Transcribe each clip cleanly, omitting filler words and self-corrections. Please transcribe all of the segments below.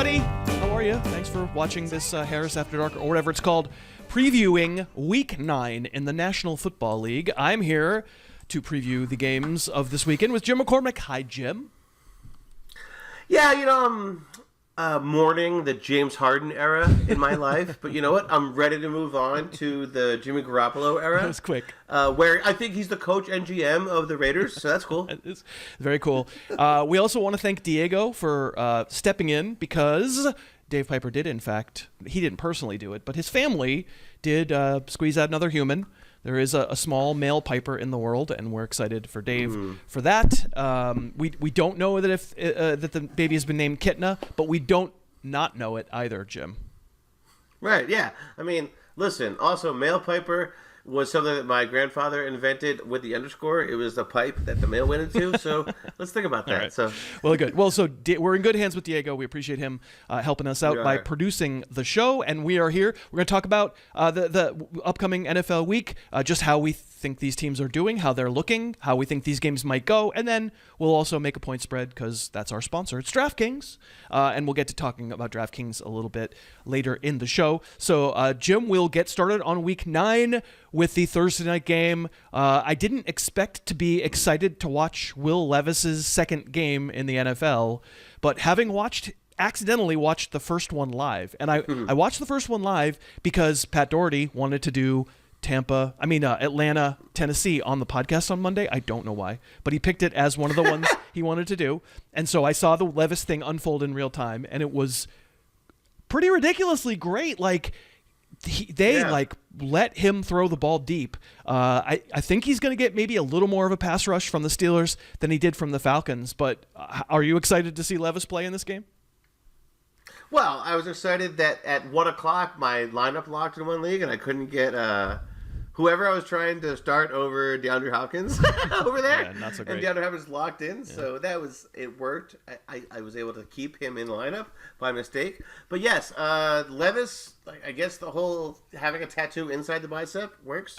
everybody. How are you? Thanks for watching this Harris After Dark, or whatever it's called, previewing Week 9 in the National Football League. I'm here to preview the games of this weekend with Jim McCormick. Hi, Jim. Yeah, I'm mourning the James Harden era in my life, but you know what? I'm ready to move on to the Jimmy Garoppolo era. That was quick. Where I think he's the coach and GM of the Raiders, so that's cool. It's very cool. We also want to thank Diego for stepping in, because Dave Pyper did, in fact, he didn't personally do it, but his family did squeeze out another human. There is a small male Pyper in the world, and we're excited for Dave for that. We don't know that if that the baby has been named Kitna, but we don't not know it either, Jim. Right, yeah. I mean, listen, also male Pyper was something that my grandfather invented with the underscore. It was the pipe that the mail went into, so let's think about that. Right. So, well, good. Well, so we're in good hands with Diego. We appreciate him helping us out by producing the show, and we are here. We're going to talk about the upcoming NFL week, just how we think these teams are doing, how they're looking, how we think these games might go, and then we'll also make a point spread because that's our sponsor. It's DraftKings, and we'll get to talking about DraftKings a little bit later in the show. So, Jim, we'll get started on Week 9 with the Thursday night game. I didn't expect to be excited to watch Will Levis's second game in the NFL, but having accidentally watched the first one live, and I watched the first one live because Pat Doherty wanted to do Atlanta, Tennessee on the podcast on Monday. I don't know why, but he picked it as one of the ones he wanted to do. And so I saw the Levis thing unfold in real time, and it was pretty ridiculously great. Like, they let him throw the ball deep. I think he's going to get maybe a little more of a pass rush from the Steelers than he did from the Falcons. But are you excited to see Levis play in this game? Well, I was excited that at 1 o'clock my lineup locked in one league, and I couldn't get whoever I was trying to start over DeAndre Hopkins over there. Yeah, not so great. And DeAndre Hopkins locked in, so it worked. I was able to keep him in lineup by mistake. But yes, Levis, I guess the whole having a tattoo inside the bicep works,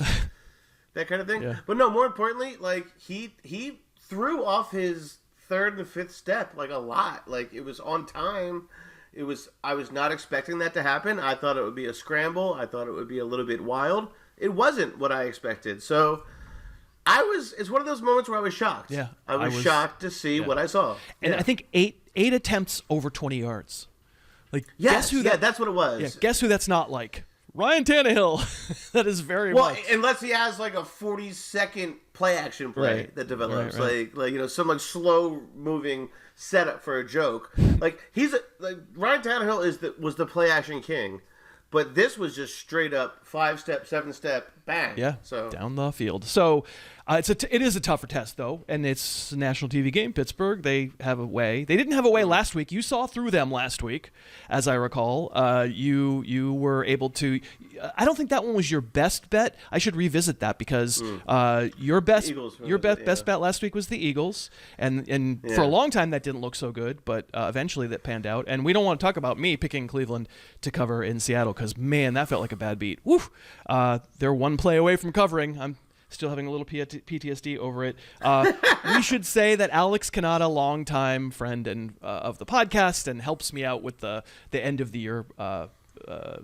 that kind of thing. Yeah. But no, more importantly, he threw off his third and fifth step a lot. It was on time. I was not expecting that to happen. I thought it would be a scramble. I thought it would be a little bit wild. It wasn't what I expected. So it's one of those moments where I was shocked. Yeah. I was shocked to see what I saw. And I think eight attempts over 20 yards. That's what it was. Yeah, guess who that's not like? Ryan Tannehill. That is very well, much. Unless he has a 40-second play action play that develops, right. Some slow moving setup for a joke. Ryan Tannehill was the play action king, but this was just straight up 5-step, 7-step, bang. Yeah, so down the field. So it is a tougher test though, and it's a national TV game. Pittsburgh, they have a way. They didn't have a way last week. You saw through them last week, as I recall. You were able to. I don't think that one was your best bet. I should revisit that because your best bet last week was the Eagles, and for a long time that didn't look so good, but eventually that panned out. And we don't want to talk about me picking Cleveland to cover in Seattle because man, that felt like a bad beat. Woo! They're one play away from covering. I'm still having a little PTSD over it. We should say that Alex Canada, longtime friend and of the podcast, and helps me out with the end of the year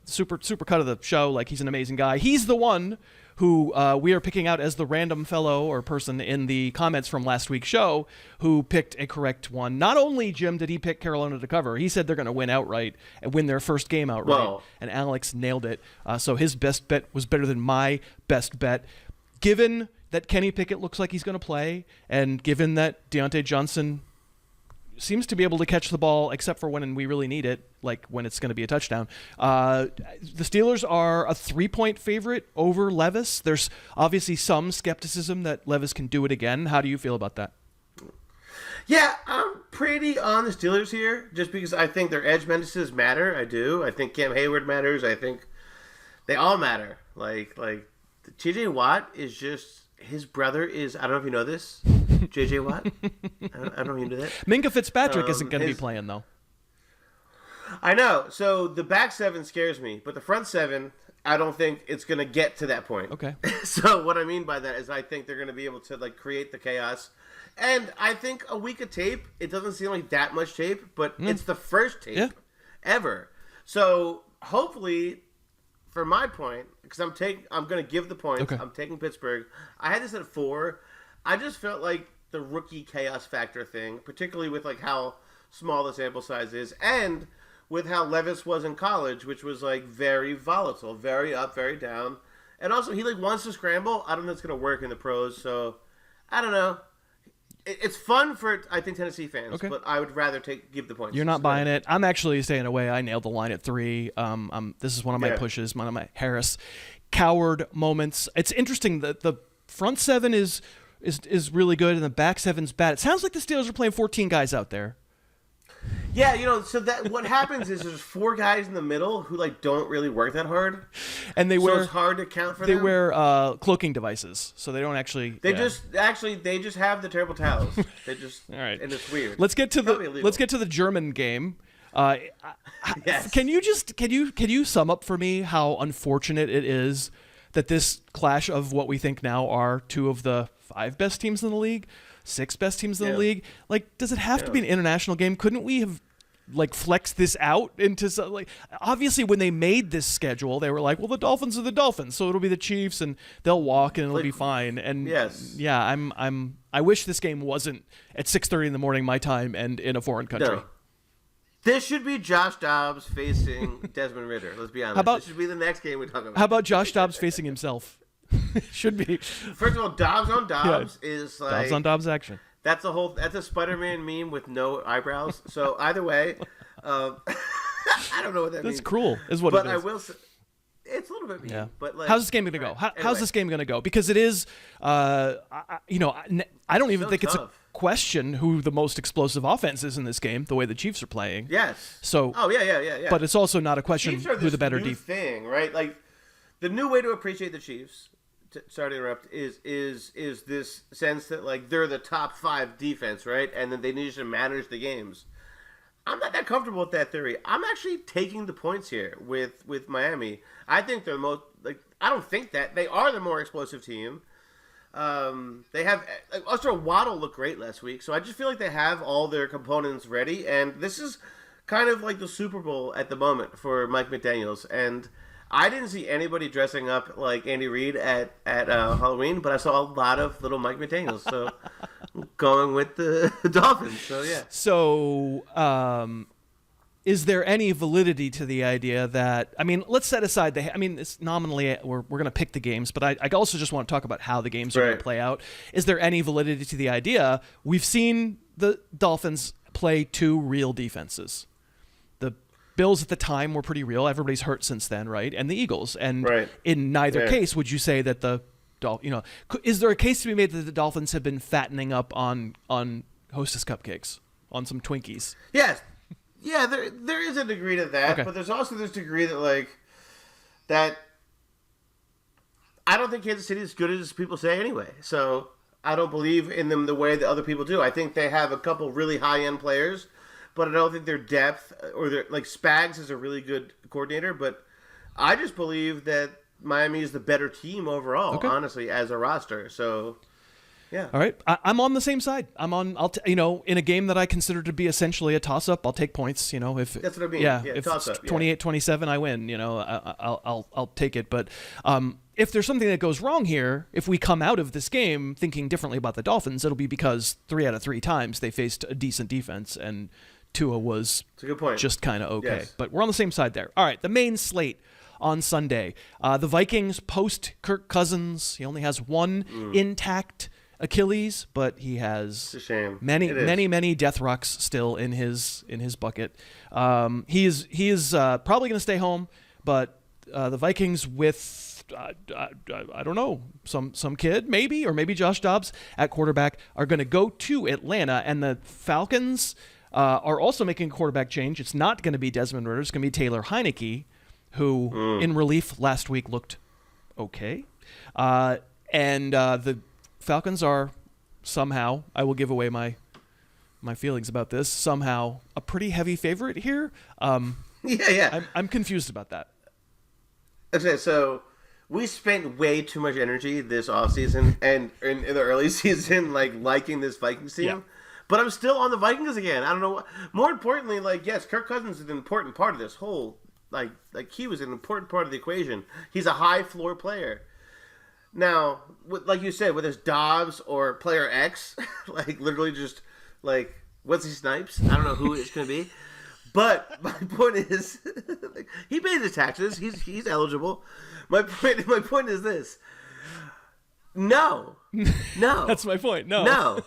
super cut of the show. He's an amazing guy. He's the one who we are picking out as the random fellow or person in the comments from last week's show who picked a correct one. Not only, Jim, did he pick Carolina to cover, he said they're going to win outright and win their first game outright. Whoa. And Alex nailed it. So his best bet was better than my best bet. Given that Kenny Pickett looks like he's going to play, and given that Deontay Johnson seems to be able to catch the ball, except for when we really need it, when it's going to be a touchdown, the Steelers are a 3-point favorite over Levis. There's obviously some skepticism that Levis can do it again. How do you feel about that? Yeah, I'm pretty on the Steelers here, just because I think their edge menaces matter. I do. I think Cam Hayward matters. I think they all matter. T.J. Watt is just, his brother is, I don't know if you know this, J.J. Watt. I don't know if you know that. Minka Fitzpatrick isn't going to be playing, though. I know. So the back seven scares me, but the front seven, I don't think it's going to get to that point. Okay. So what I mean by that is I think they're going to be able to create the chaos. And I think a week of tape, it doesn't seem like that much tape, but it's the first tape. Yeah. ever. So hopefully, for my point, because I'm going to give the points. Okay. I'm taking Pittsburgh. I had this at 4. I just felt like the rookie chaos factor thing, particularly with like how small the sample size is, and with how Levis was in college, which was like very volatile, very up, very down, and also he like wants to scramble. I don't know if it's going to work in the pros, so I don't know. It's fun for, I think, Tennessee fans, but I would rather give the points. You're not buying it. I'm actually staying away. I nailed the line at 3. This is one of my pushes, one of my Harris coward moments. It's interesting that the front 7 is really good and the back 7's bad. It sounds like the Steelers are playing 14 guys out there. Yeah, so that what happens is there's 4 guys in the middle who like don't really work that hard, and so it's hard to count for them. They wear cloaking devices, so they don't actually. They just have the terrible towels. They just all right, and it's weird. Let's get to the German game. Yes. Can you sum up for me how unfortunate it is that this clash of what we think now are 2 of the 5 best teams in the league, 6 best teams in the league? Like, does it have to be an international game? Couldn't we have like flexed this out into some, like, obviously when they made this schedule, they were like, well, the Dolphins are the Dolphins, so it'll be the Chiefs and they'll walk and it'll be fine. And I wish this game wasn't at 6:30 in the morning my time and in a foreign country. No. This should be Josh Dobbs facing Desmond Ridder. Let's be honest. This should be the next game we talk about. How about Josh Dobbs facing himself? Should be. First of all, Dobbs on Dobbs is like Dobbs on Dobbs action. That's a Spider-Man meme with no eyebrows. So either way, I don't know what that means. That's cruel, is what it is. But I will say, it's a little bit mean. Yeah. But like, how's this game going to go? How's this game going to go? Because it is, I don't even think it's a question who the most explosive offense is in this game, the way the Chiefs are playing. Yes. So. Oh yeah. But it's also not a question who the better defense thing, right? Like the new way to appreciate the Chiefs. Sorry to interrupt. Is this sense that like they're the top 5 defense, right? And then they need to manage the games. I'm not that comfortable with that theory. I'm actually taking the points here with Miami. I think they're most like. I don't think that they are the more explosive team. They have also Waddle looked great last week, so I just feel like they have all their components ready, and this is kind of like the Super Bowl at the moment for Mike McDaniels. And I didn't see anybody dressing up like Andy Reid at Halloween, but I saw a lot of little Mike McDaniels. So going with the Dolphins. So yeah. So is there any validity to the idea that, I mean, let's set aside it's nominally we're going to pick the games, but I also just want to talk about how the games are going to play out. Is there any validity to the idea? We've seen the Dolphins play 2 real defenses. The Bills at the time were pretty real. Everybody's hurt since then, right? And the Eagles. And in neither case would you say that is there a case to be made that the Dolphins have been fattening up on Hostess cupcakes, on some Twinkies? Yes. Yeah, there is a degree to that, but there's also this degree that I don't think Kansas City is as good as people say anyway. So I don't believe in them the way that other people do. I think they have a couple really high-end players, but I don't think their depth or their like Spags is a really good coordinator. But I just believe that Miami is the better team overall, honestly, as a roster. So. Yeah. All right. I'm on the same side. In a game that I consider to be essentially a toss-up, I'll take points. If that's what I mean. Yeah. If it's 28-27, I win. I'll take it. But if there's something that goes wrong here, if we come out of this game thinking differently about the Dolphins, it'll be because 3 out of 3 times they faced a decent defense and Tua was just kind of okay. Yes. But we're on the same side there. All right. The main slate on Sunday. The Vikings post Kirk Cousins. He only has one intact Achilles, but he has many death rocks still in his bucket. He is probably going to stay home, but the Vikings with I don't know, some kid maybe, or maybe Josh Dobbs at quarterback are going to go to Atlanta, and the Falcons are also making a quarterback change. It's not going to be Desmond Ridder. It's going to be Taylor Heineke, who in relief last week looked okay, and the Falcons are somehow, I will give away my feelings about this, somehow a pretty heavy favorite here. I'm confused about that. Okay, so we spent way too much energy this offseason and in the early season liking this Vikings team. Yeah. But I'm still on the Vikings again. I don't know. More importantly, like, yes, Kirk Cousins is an important part of this whole, like he was an important part of the equation. He's a high floor player. Now, like you said, whether it's Dobbs or player X, like literally just like Wesley Snipes, I don't know who it's going to be. But my point is, like, he paid his taxes. He's eligible. My point is this. No. That's my point. No.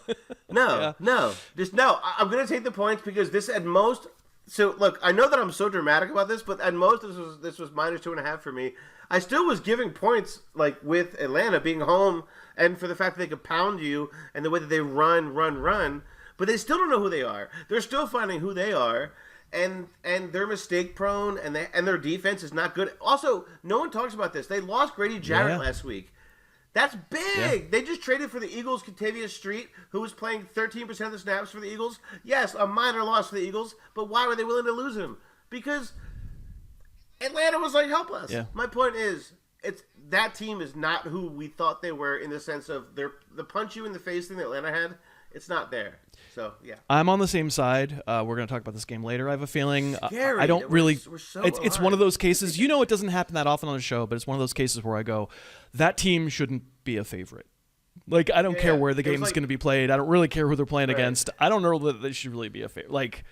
No. Just no. I'm going to take the points because this at most. So look, I know that I'm so dramatic about this, but at most this was minus 2.5 for me. I still was giving points like with Atlanta being home and for the fact that they could pound you and the way that they run, but they still don't know who they are. They're still finding who they are, and they're mistake prone, and their defense is not good. Also, no one talks about this. They lost Grady Jarrett last week. That's big. Yeah. They just traded for the Eagles' Kentavious Street, who was playing 13% of the snaps for the Eagles. Yes, a minor loss for the Eagles, but why were they willing to lose him? Because Atlanta was like, help us. Yeah. My point is, that team is not who we thought they were in the sense of the punch you in the face thing that Atlanta had. It's not there. So, yeah. I'm on the same side. We're going to talk about this game later. I have a feeling Scary. I don't really we're so it's one of those cases. You know, it doesn't happen that often on a show, but it's one of those cases where I go, that team shouldn't be a favorite. Like, I don't care where the game's going to be played. I don't really care who they're playing against. I don't know that they should really be a favorite. Like,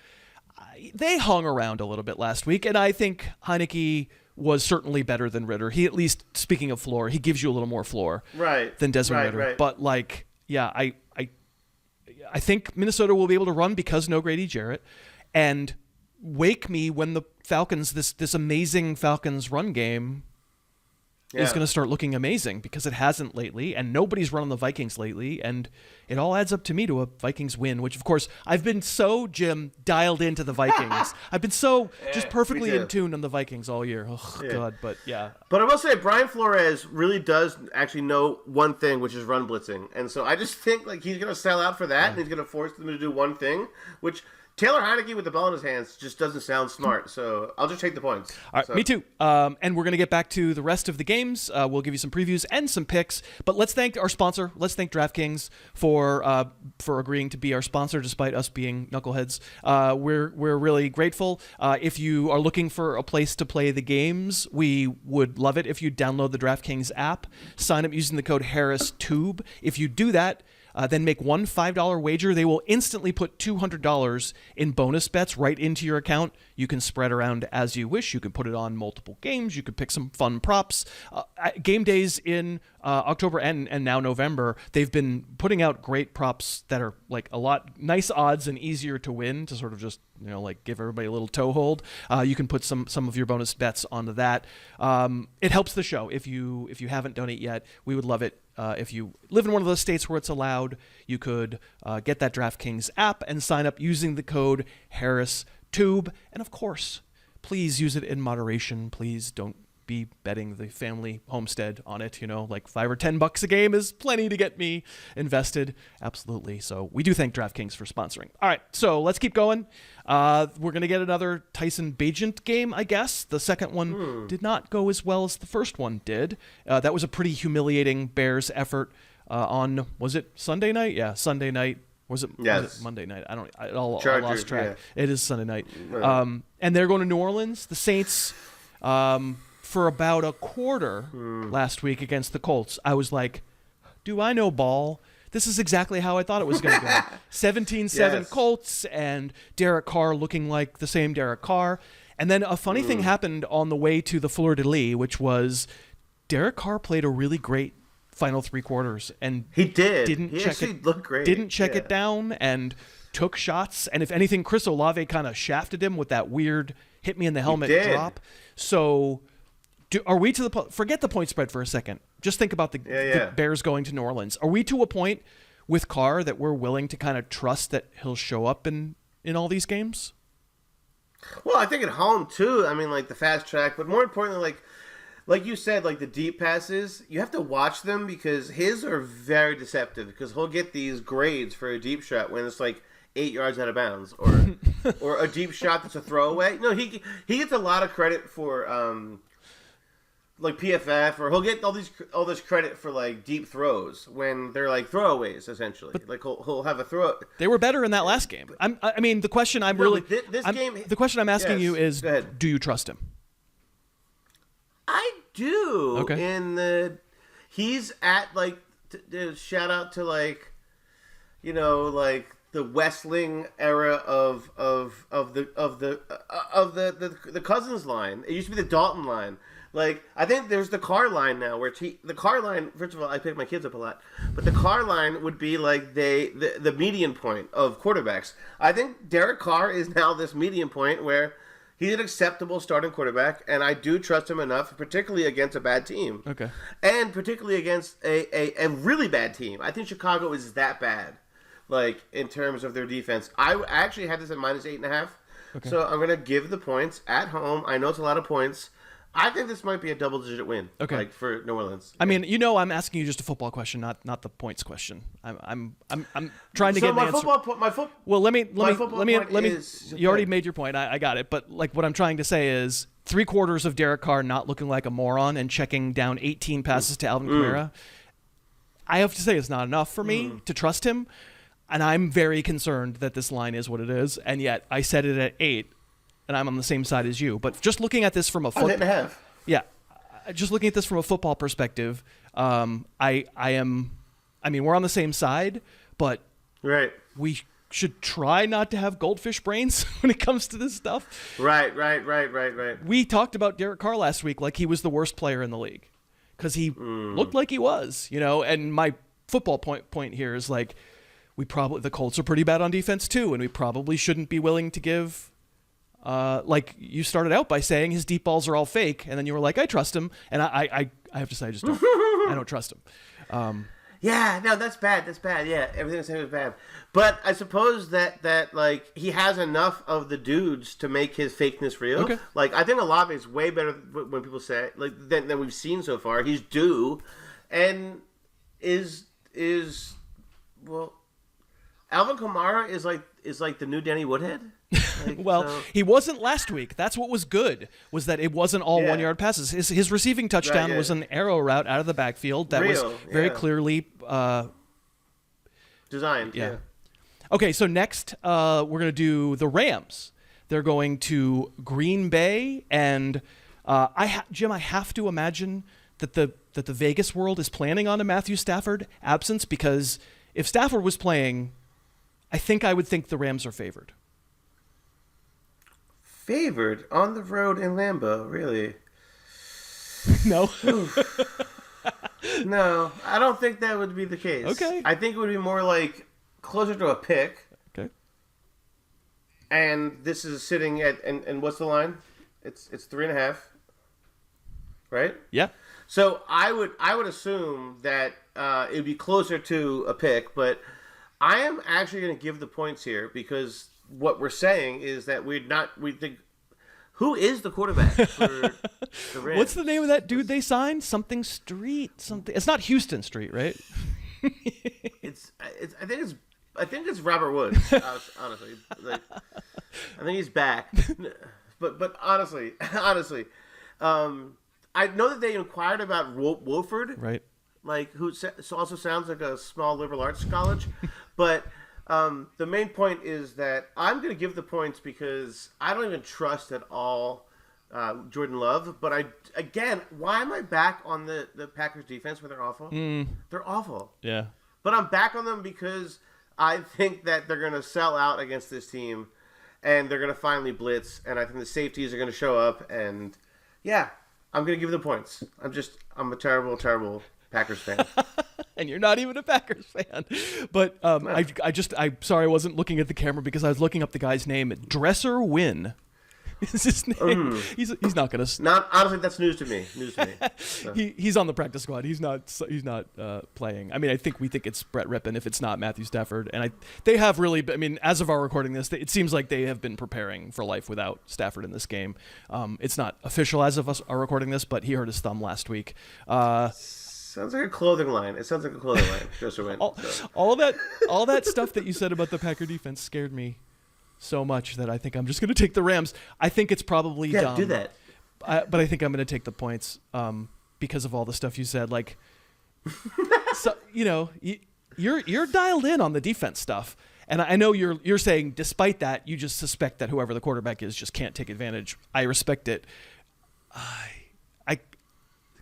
they hung around a little bit last week, and I think Heineke was certainly better than Ritter. He, at least, speaking of floor, he gives you a little more floor than Desmond Ritter. Right. But, like, yeah, I think Minnesota will be able to run because no Grady Jarrett, and wake me when the Falcons, this amazing Falcons run game is going to start looking amazing, because it hasn't lately, and nobody's run on the Vikings lately, and it all adds up to me to a Vikings win, which, of course, I've been so, Jim, dialed into the Vikings. I've been so just perfectly in tune on the Vikings all year. Oh, God, but yeah. But I will say, Brian Flores really does actually know one thing, which is run blitzing. And so I just think like he's going to sell out for that, and he's going to force them to do one thing, which Taylor Heineke with the ball in his hands just doesn't sound smart. So I'll just take the points. All right, me too. And we're going to get back to the rest of the games. We'll give you some previews and some picks. But let's thank our sponsor. Let's thank DraftKings for agreeing to be our sponsor, despite us being knuckleheads. We're really grateful. If you are looking for a place to play the games, we would love it if you download the DraftKings app. Sign up using the code HarrisTube. If you do that, then make one $5 wager. They will instantly put $200 in bonus bets right into your account. You can spread around as you wish. You can put it on multiple games. You can pick some fun props. Game days in October and now November, they've been putting out great props that are like a lot nice odds and easier to win, to sort of just, you know, like give everybody a little toehold. You can put some of your bonus bets onto that. It helps the show. If you haven't done it yet, we would love it. If you live in one of those states where it's allowed, you could get that DraftKings app and sign up using the code HarrisTube. And of course, please use it in moderation. Please don't be betting the family homestead on it. You know, like $5 or $10 a game is plenty to get me invested. Absolutely. So we do thank DraftKings for sponsoring. All right, so let's keep going. We're going to get another Tyson Bagent game, I guess. The second one did not go as well as the first one did. That was a pretty humiliating Bears effort on, was it Sunday night? Yeah, Sunday night. Was it Monday night? I lost track. Yeah. It is Sunday night. And they're going to New Orleans. The Saints, for about a quarter last week against the Colts, I was like, do I know ball? This is exactly how I thought it was going to go. 17-7 Colts, and Derek Carr looking like the same Derek Carr. And then a funny thing happened on the way to the fleur-de-lis, which was Derek Carr played a really great final three quarters, and he did. He actually looked great. Didn't check it down and took shots. And if anything, Chris Olave kind of shafted him with that weird hit me in the helmet drop. So are we to the forget the point spread for a second. Just think about the Bears going to New Orleans. Are we to a point with Carr that we're willing to kind of trust that he'll show up in all these games? Well, I think at home too. I mean, like the fast track, but more importantly, like you said, like the deep passes, you have to watch them because his are very deceptive, because he'll get these grades for a deep shot when it's like 8 yards out of bounds, or a deep shot that's a throwaway. No, he gets a lot of credit for like PFF, or he'll get all this credit for like deep throws when they're like throwaways essentially. But like he'll have a throw. They were better in that last game. I mean, the question the question I'm asking you is, do you trust him? I do. Okay. He's at like shout out to like, like the Westling era of the Cousins line. It used to be the Dalton line. Like, I think there's the Carr line now, where the Carr line, first of all, I pick my kids up a lot, but the Carr line would be like the median point of quarterbacks. I think Derek Carr is now this median point where he's an acceptable starting quarterback, and I do trust him enough, particularly against a bad team. Okay. And particularly against a really bad team. I think Chicago is that bad, like, in terms of their defense. I actually had this at -8.5, so I'm going to give the points at home. I know it's a lot of points. I think this might be a double-digit win, like for New Orleans. I mean, I'm asking you just a football question, not the points question. I'm trying to get an answer. Well, let me. You already made your point. I got it. But like, what I'm trying to say is 3/4 of Derek Carr not looking like a moron and checking down 18 passes to Alvin Kamara. I have to say it's not enough for me to trust him, and I'm very concerned that this line is what it is. And yet I set it at 8. And I'm on the same side as you. But just looking at this from a football, just looking at this from a football perspective, I mean, we're on the same side, but we should try not to have goldfish brains when it comes to this stuff. Right. We talked about Derek Carr last week like he was the worst player in the league because he looked like he was, And my football point here is like the Colts are pretty bad on defense too, and we probably shouldn't be willing to give. Like you started out by saying his deep balls are all fake, and then you were like, I trust him, and I have to say I just don't. I don't trust him. Yeah, no, that's bad. Yeah, everything I'm saying was bad. But I suppose that like he has enough of the dudes to make his fakeness real. Okay. Like I think Olave is way better when people say like than we've seen so far. He's due, and is well, Alvin Kamara is like the new Danny Woodhead. He wasn't last week. That's what was good, was that it wasn't all 1-yard passes. His receiving touchdown was an arrow route out of the backfield that was very clearly designed. Yeah. Okay, so next we're going to do the Rams. They're going to Green Bay, and Jim, I have to imagine that the Vegas world is planning on a Matthew Stafford absence, because if Stafford was playing, I think I would think the Rams are favored. Favored on the road in Lambeau, really? No. No, I don't think that would be the case. Okay. I think it would be more like closer to a pick. Okay. And this is sitting at and what's the line? It's 3.5. Right? Yeah. So I would assume that it would be closer to a pick, but I am actually going to give the points here because what we're saying is that we think, who is the quarterback for the Rams? What's the name of that dude they signed? Something Street. Something. It's not Houston Street, right? I think it's Robert Woods. Honestly, like, I think he's back. But honestly, I know that they inquired about Wofford, right? Like, who also sounds like a small liberal arts college, but. The main point is that I'm going to give the points because I don't even trust at all Jordan Love. But why am I back on the Packers defense when they're awful? They're awful. Yeah. But I'm back on them because I think that they're going to sell out against this team and they're going to finally blitz. And I think the safeties are going to show up. And yeah, I'm going to give the points. I'm a terrible, terrible Packers fan. And you're not even a Packers fan. But I'm sorry I wasn't looking at the camera because I was looking up the guy's name. Dresser Wynn is his name. He's not going to. Honestly, that's news to me. So. He's on the practice squad. He's not playing. I mean, we think it's Brett Rippon if it's not Matthew Stafford. And they have really. I mean, as of our recording this, it seems like they have been preparing for life without Stafford in this game. It's not official as of us are recording this, but he hurt his thumb last week. Sounds like a clothing line. It sounds like a clothing line. Just all that stuff that you said about the Packer defense scared me so much that I think I'm just going to take the Rams. I think it's probably dumb. Do that. but I think I'm going to take the points because of all the stuff you said. Like, so you're dialed in on the defense stuff, and I know you're saying despite that you just suspect that whoever the quarterback is just can't take advantage. I respect it.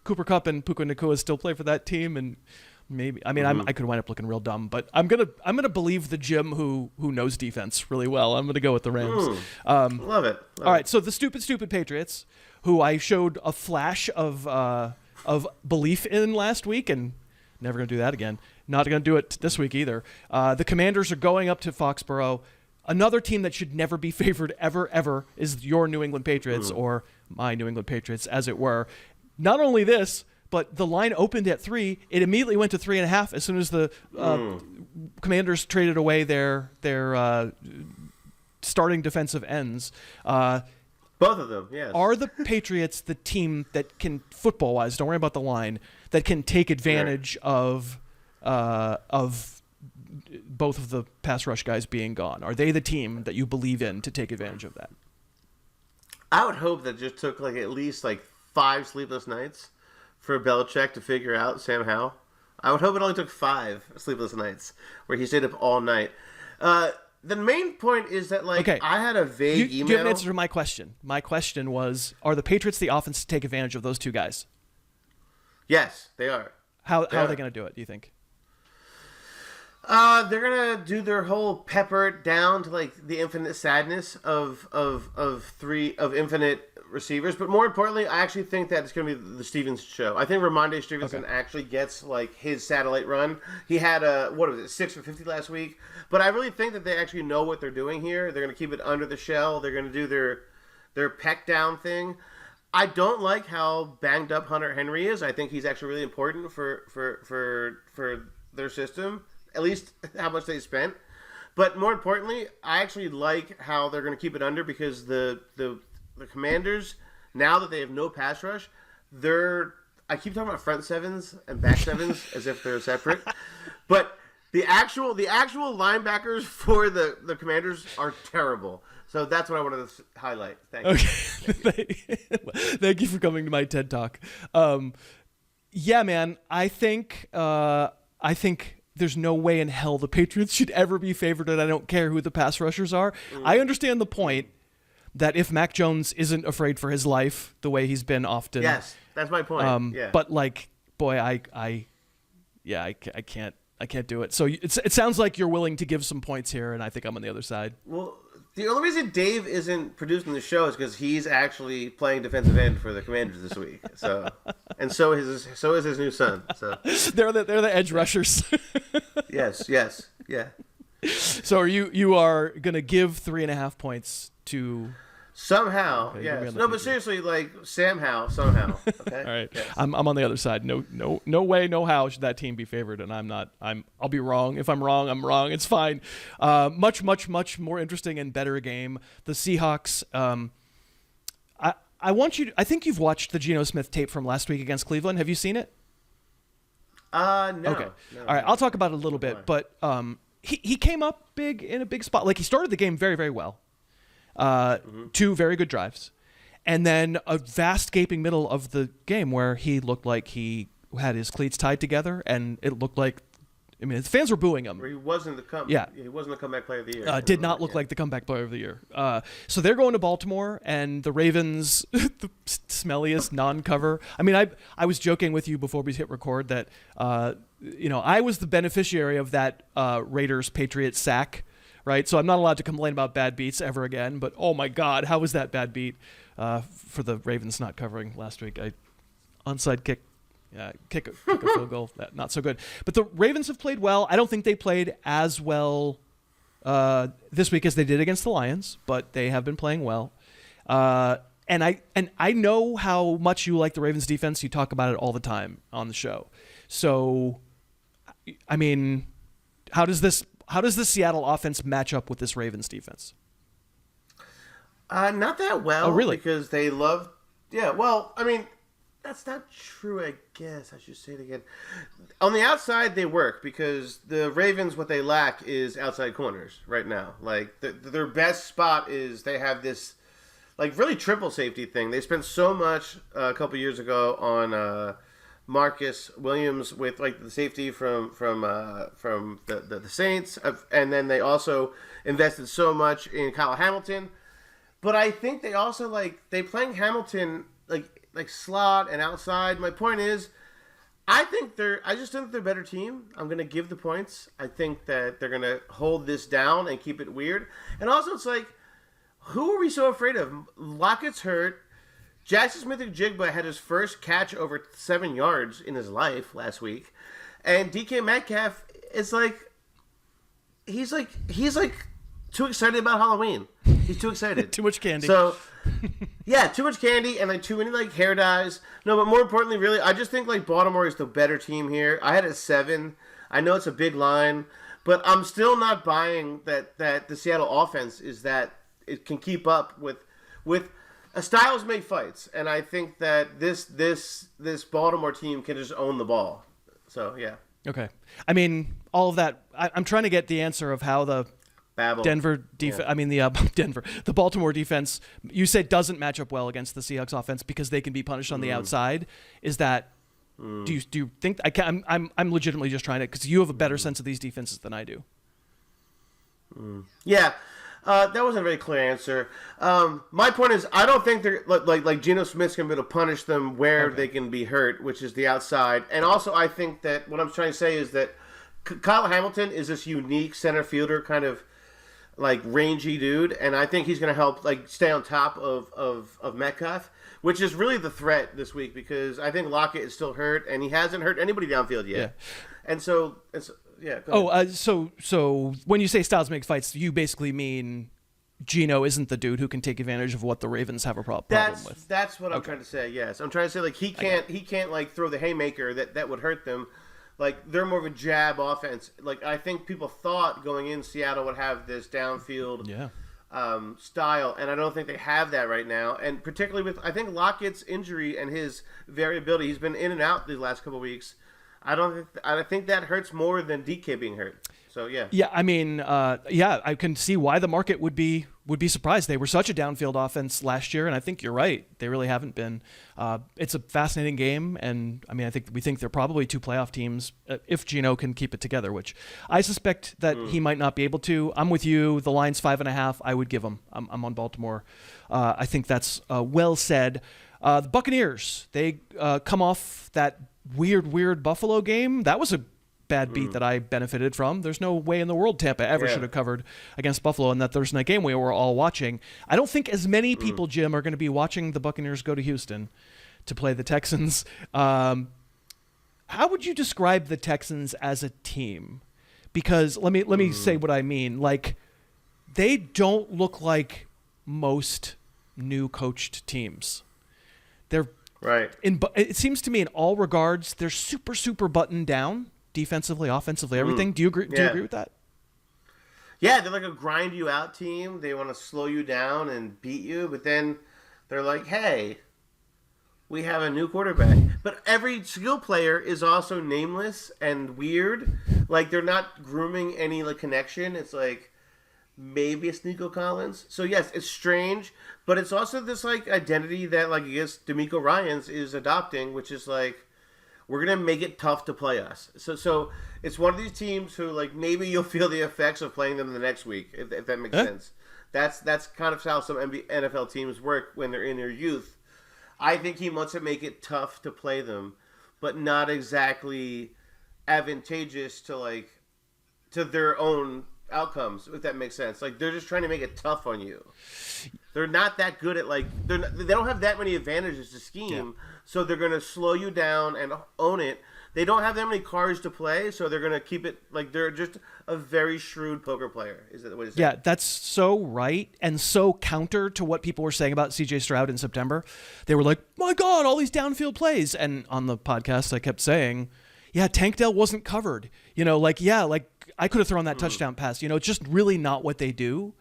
Cooper Kupp and Puka Nacua still play for that team, and maybe I could wind up looking real dumb, but I'm gonna believe the Jim who knows defense really well. I'm gonna go with the Rams. Love it. All right, so the stupid Patriots, who I showed a flash of belief in last week, and never gonna do that again. Not gonna do it this week either. The Commanders are going up to Foxborough. Another team that should never be favored ever is your New England Patriots, or my New England Patriots, as it were. Not only this, but the line opened at 3. It immediately went to 3.5 as soon as the Commanders traded away their starting defensive ends. Both of them, yes. Are the Patriots the team that can, football-wise, don't worry about the line, that can take advantage of both of the pass rush guys being gone? Are they the team that you believe in to take advantage of that? I would hope that it just took at least 5 sleepless nights for Belichick to figure out Sam Howell. I would hope it only took 5 sleepless nights where he stayed up all night. The main point is that okay. I had a vague email. Do you have an answer to my question? My question was, are the Patriots the offense to take advantage of those two guys? Yes, they are. How are they going to do it, do you think? They're gonna do their whole pepper it down to the infinite sadness of infinite receivers, but more importantly, I actually think that it's gonna be the Stevens show. I think Ramondre Stevenson actually gets his satellite run. He had 6 for 50 last week, but I really think that they actually know what they're doing here. They're gonna keep it under the shell. They're gonna do their peck down thing. I don't like how banged up Hunter Henry is. I think he's actually really important for their system. At least how much they spent. But more importantly, I actually like how they're going to keep it under because the Commanders, now that they have no pass rush, I keep talking about front sevens and back sevens as if they're separate. But the actual linebackers for the Commanders are terrible. So that's what I wanted to highlight. Thank you. Okay. Thank you for coming to my TED Talk. Yeah, man, I think there's no way in hell the Patriots should ever be favored, and I don't care who the pass rushers are. I understand the point that if Mac Jones isn't afraid for his life the way he's been often. Yes, that's my point. But boy, I can't do it. So it sounds like you're willing to give some points here, and I think I'm on the other side. Well, the only reason Dave isn't producing the show is because he's actually playing defensive end for the Commanders this week. So is his new son. So they're the edge rushers. Yes, yeah. So you are gonna give 3.5 points to somehow? Okay, yes. No, but seriously, Sam Howell somehow. Okay. All right. Yes. I'm on the other side. No way, no how should that team be favored, and I'm not. I'll be wrong. If I'm wrong, I'm wrong. It's fine. Much more interesting and better game. The Seahawks. I want you. I think you've watched the Geno Smith tape from last week against Cleveland. Have you seen it? No. Okay. No, all right. I'll talk about it a little bit, but he came up big in a big spot. He started the game very, very well. 2 very good drives, and then a vast gaping middle of the game where he looked like he had his cleats tied together, and it looked like, the fans were booing him. He wasn't the he wasn't the comeback player of the year. Did not look like the comeback player of the year. So they're going to Baltimore, and the Ravens, the smelliest non-cover. I was joking with you before we hit record that I was the beneficiary of that Raiders-Patriots sack. Right, so I'm not allowed to complain about bad beats ever again. But oh my God, how was that bad beat for the Ravens not covering last week? Onside kick, kick a field goal, not so good. But the Ravens have played well. I don't think they played as well this week as they did against the Lions, but they have been playing well. And I know how much you like the Ravens defense. You talk about it all the time on the show. So, how does the Seattle offense match up with this Ravens defense? Not that well. Oh, really? Because they love... Yeah, well, that's not true, I guess. I should say it again. On the outside, they work because the Ravens, what they lack is outside corners right now. Their best spot is they have this like really triple safety thing. They spent so much a couple years ago on Marcus Williams with like the safety from the Saints, and then they also invested so much in Kyle Hamilton. But I think they also they playing Hamilton like slot and outside. My point is, I just think they're a better team. I'm gonna give the points. I think that they're gonna hold this down and keep it weird. And also, it's like, who are we so afraid of? Lockett's hurt. Jackson Smith-Njigba had his first catch over 7 yards in his life last week, and DK Metcalf is he's too excited about Halloween. He's too excited. Too much candy. So, yeah, too much candy and too many hair dyes. No, but more importantly, really, I just think Baltimore is the better team here. I had a 7. I know it's a big line, but I'm still not buying that the Seattle offense is that it can keep up with styles make fights, and I think that this Baltimore team can just own the ball. So yeah. Okay. I mean, all of that. I'm trying to get the answer of how the Babble. Denver defense. Yeah. I mean the Baltimore defense. You said doesn't match up well against the Seahawks offense because they can be punished on the outside. Is that? Do you think I'm legitimately just trying to, because you have a better sense of these defenses than I do. Yeah. That wasn't a very clear answer. My point is, I don't think they're like Geno Smith's going to be able to punish them where they can be hurt, which is the outside. And also, I think that what I'm trying to say is that Kyle Hamilton is this unique center fielder, kind of rangy dude, and I think he's going to help stay on top of Metcalf, which is really the threat this week, because I think Lockett is still hurt, and he hasn't hurt anybody downfield yet. Yeah. And so it's. Yeah. So when you say styles make fights, you basically mean Geno isn't the dude who can take advantage of what the Ravens have a problem with. That's what I'm trying to say. Yes, I'm trying to say he can't throw the haymaker that would hurt them. They're more of a jab offense. I think people thought going in Seattle would have this downfield style, and I don't think they have that right now. And particularly with I think Lockett's injury and his variability, he's been in and out these last couple of weeks. I think that hurts more than DK being hurt. So yeah. Yeah, I mean, I can see why the market would be surprised. They were such a downfield offense last year, and I think you're right. They really haven't been. It's a fascinating game, and I mean, we think they're probably 2 playoff teams if Geno can keep it together, which I suspect that he might not be able to. I'm with you. The line's 5.5. I would give them. I'm on Baltimore. I think that's well said. The Buccaneers, they come off that weird Buffalo game. That was a bad beat that I benefited from. There's no way in the world Tampa ever should have covered against Buffalo in that Thursday night game we were all watching. I don't think as many people, Jim, are going to be watching the Buccaneers go to Houston to play the Texans. How would you describe the Texans as a team? Because let me say what I mean. They don't look like most new coached teams. They're right. It seems to me in all regards, they're super buttoned down defensively, offensively, everything. Do you agree? Do you agree with that? Yeah, they're a grind you out team. They want to slow you down and beat you, but then they're like, hey, we have a new quarterback. But every skill player is also nameless and weird. They're not grooming any connection. It's maybe it's Nico Collins. So yes, it's strange, but it's also this identity that I guess D'Amico Ryans is adopting, which is we're gonna make it tough to play us. So it's one of these teams who maybe you'll feel the effects of playing them the next week, if that makes sense. That's kind of how some NFL teams work when they're in their youth. I think he wants to make it tough to play them, but not exactly advantageous to their own outcomes, if that makes sense. They're just trying to make it tough on you. They're not that good at they don't have that many advantages to scheme, so they're going to slow you down and own it. They don't have that many cards to play, so they're going to keep it they're just a very shrewd poker player. Is that what it's saying? Yeah, that's so right and so counter to what people were saying about CJ Stroud in September. They were like, "My God, all these downfield plays!" And on the podcast, I kept saying, "Yeah, Tank Dell wasn't covered." I could have thrown that touchdown pass. It's just really not what they do.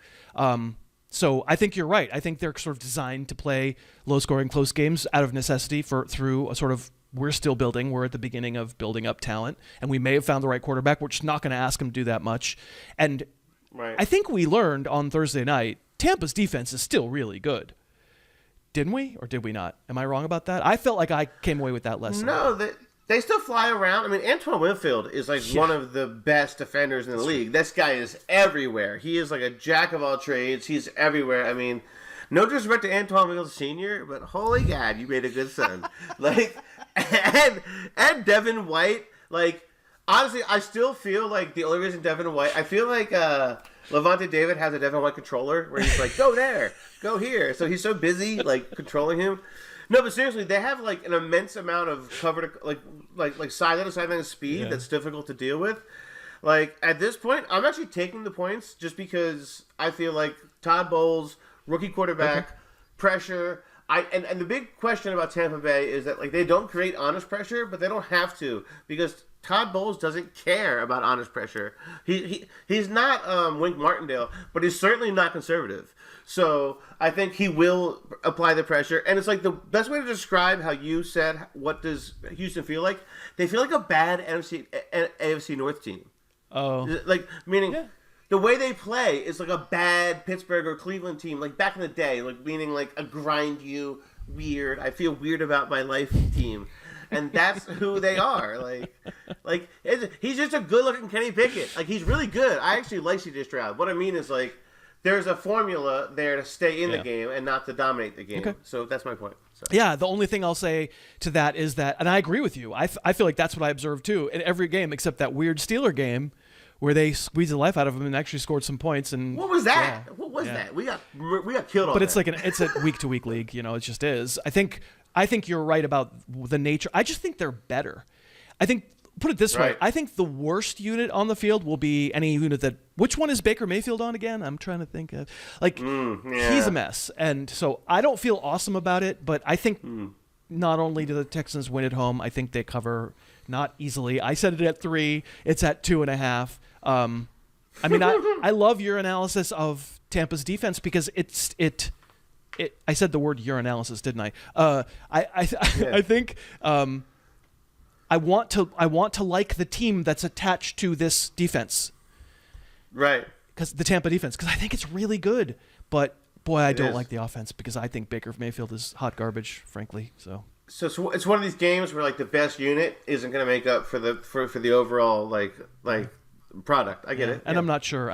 So I think you're right. I think they're sort of designed to play low-scoring, close games out of necessity through a sort of we're still building. We're at the beginning of building up talent, and we may have found the right quarterback. We're just not going to ask him to do that much. And I think we learned on Thursday night, Tampa's defense is still really good. Didn't we, or did we not? Am I wrong about that? I felt like I came away with that lesson. No, they still fly around. I mean, Antoine Winfield is like one of the best defenders in the league. This guy is everywhere. He is like a jack of all trades. He's everywhere. I mean, no disrespect to Antoine Winfield Sr., but holy God, you made a good son. Like, and Devin White, like, honestly, I still feel like the only reason Devin White, I feel like Levante David has a Devin White controller where he's like, go there, go here. So he's so busy, like, controlling him. No, but seriously, they have, like, an immense amount of cover to, like sideline to sideline speed that's difficult to deal with. Like, at this point, I'm actually taking the points just because I feel like Todd Bowles, rookie quarterback, pressure. And the big question about Tampa Bay is that, like, they don't create honest pressure, but they don't have to because Todd Bowles doesn't care about honest pressure. He's not Wink Martindale, but he's certainly not conservative. So I think he will apply the pressure. And it's like the best way to describe how you said, what does Houston feel like? They feel like a bad AFC North team. Oh. Like, meaning the way they play is like a bad Pittsburgh or Cleveland team, like back in the day, like meaning like a grind you, weird, I feel weird about my life team. And that's who they are. Like he's just a good-looking Kenny Pickett. Like, he's really good. I actually like C.J. Stroud. What I mean is, like, there's a formula there to stay in the game and not to dominate the game. Okay. So that's my point. So. Yeah, the only thing I'll say to that is that, and I agree with you, I feel like that's what I observed too in every game except that weird Steeler game where they squeezed the life out of him and actually scored some points. And what was that? Yeah, what was that? We got killed on But that. it's like it's a week-to-week league, you know, it just is. I think you're right about the nature. I just think they're better. I think, put it this way, I think the worst unit on the field will be any unit that, which one is Baker Mayfield on again? I'm trying to think of, like, he's a mess. And so I don't feel awesome about it, but I think not only do the Texans win at home, I think they cover not easily. I said it at 3, it's at 2.5. I mean, I love your analysis of Tampa's defense because I said the word urinalysis, didn't I? I think I want to like the team that's attached to this defense, right? Because the Tampa defense, because I think it's really good. But boy, I don't like the offense because I think Baker Mayfield is hot garbage, frankly. So it's one of these games where, like, the best unit isn't going to make up for the overall like product. I get it, and I'm not sure.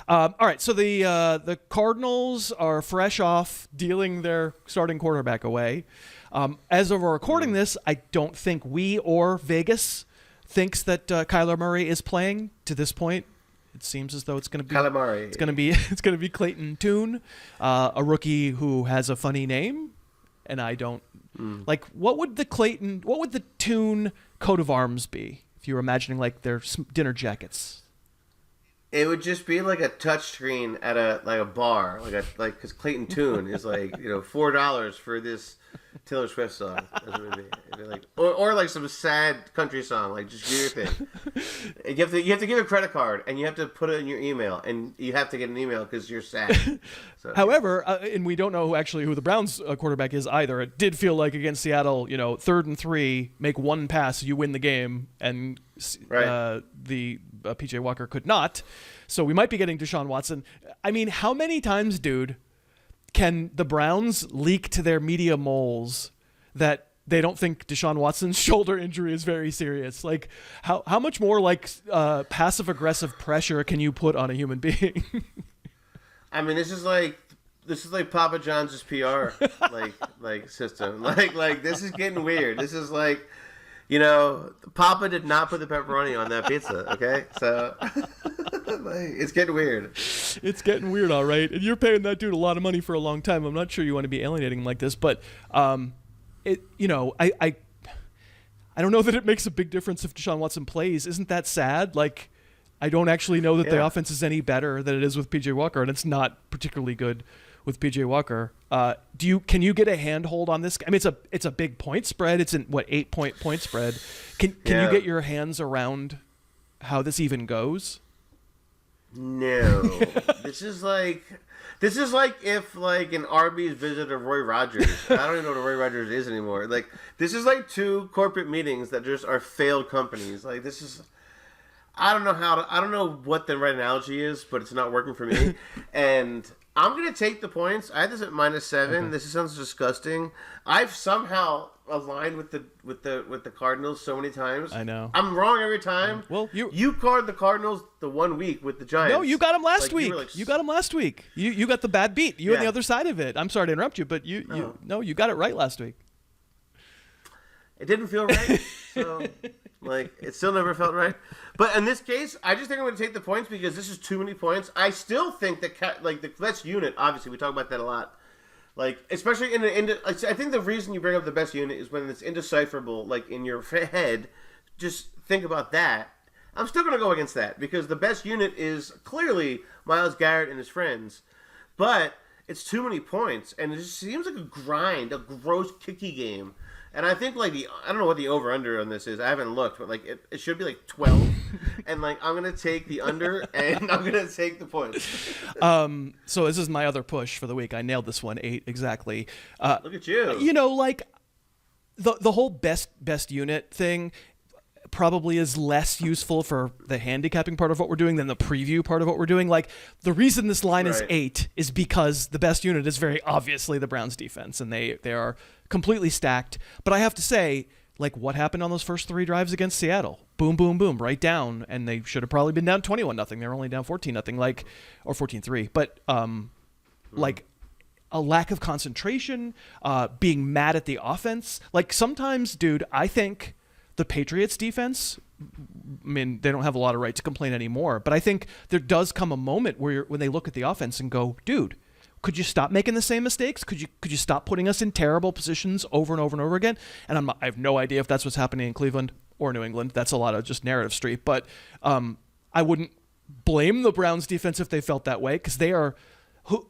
All right, so the Cardinals are fresh off dealing their starting quarterback away. As of our recording this, I don't think we or Vegas thinks that Kyler Murray is playing to this point. It seems as though it's going to be Kyler Murray. It's going to be Clayton Tune, a rookie who has a funny name, and I don't like. What would the Tune coat of arms be if you were imagining like their dinner jackets? It would just be like a touchscreen at a bar, because Clayton Tune is like, $4 for this Taylor Swift song. That's what it'd be. It'd be like, or like some sad country song, like just do your thing. And you have to give a credit card, and you have to put it in your email, and you have to get an email because you're sad. So. However, and we don't know who the Browns quarterback is either. It did feel like against Seattle, 3rd and 3, make one pass, you win the game, and the PJ Walker could not. So we might be getting Deshaun Watson. I mean, how many times, dude, can the Browns leak to their media moles that they don't think Deshaun Watson's shoulder injury is very serious? Like, how much more like passive aggressive pressure can you put on a human being? I mean, this is like Papa John's PR like system. Like this is getting weird. This is like, Papa did not put the pepperoni on that pizza. Okay, so it's getting weird. It's getting weird, all right. And you're paying that dude a lot of money for a long time. I'm not sure you want to be alienating him like this, but I don't know that it makes a big difference if Deshaun Watson plays. Isn't that sad? Like, I don't actually know that the offense is any better than it is with PJ Walker, and it's not particularly good with PJ Walker. Can you get a handhold on this? I mean, it's a big point spread. It's an 8-point spread. Can you get your hands around how this even goes? No. This is like if like an Arby's visited Roy Rogers. I don't even know what Roy Rogers is anymore. Like, this is like 2 corporate meetings that just are failed companies. Like, this is, I don't know what the right analogy is, but it's not working for me. And I'm gonna take the points. I had this at -7. Okay. This sounds disgusting. I've somehow aligned with the Cardinals so many times. I know. I'm wrong every time. Well, you called the Cardinals the 1 week with the Giants. No, you got them last Like, week. You got them last week. You got the bad beat. You on the other side of it. I'm sorry to interrupt you, but you got it right last week. It didn't feel right. So, like, it still never felt right. But in this case, I just think I'm going to take the points because this is too many points. I still think that, the best unit, obviously, we talk about that a lot. Like, especially I think the reason you bring up the best unit is when it's indecipherable, like, in your head. Just think about that. I'm still going to go against that because the best unit is clearly Myles Garrett and his friends. But it's too many points, and it just seems like a grind, a gross kicky game. And I think, like, I don't know what the over-under on this is. I haven't looked, but, like, it should be, like, 12. And, like, I'm going to take the under, and I'm going to take the points. So this is my other push for the week. I nailed this one, 8 exactly. Look at you. You know, like, the whole best unit thing probably is less useful for the handicapping part of what we're doing than the preview part of what we're doing. Like, the reason this line is 8 is because the best unit is very obviously the Browns defense, and they are completely stacked. But I have to say, like, what happened on those first 3 drives against Seattle? Boom, boom, boom, right down, and they should have probably been down 21-0. They were only down 14-0, like, or 14-3. But like, a lack of concentration, being mad at the offense. Like, sometimes, dude, I think the Patriots defense, I mean, they don't have a lot of right to complain anymore, but I think there does come a moment when they look at the offense and go, dude, could you stop making the same mistakes? Could you stop putting us in terrible positions over and over and over again? And I have no idea if that's what's happening in Cleveland or New England. That's a lot of just narrative street, but I wouldn't blame the Browns defense if they felt that way, because they are.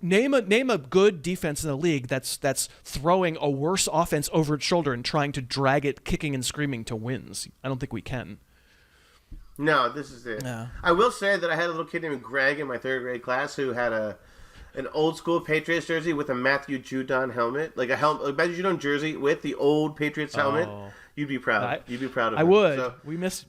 Name a good defense in the league that's throwing a worse offense over its shoulder and trying to drag it kicking and screaming to wins. I don't think we can. No, this is it. Yeah. I will say that I had a little kid named Greg in my 3rd grade class who had an old school Patriots jersey with a Matthew Judon helmet, like a Matthew Judon jersey with the old Patriots helmet. You'd be proud. You'd be proud of him. I would. So, we miss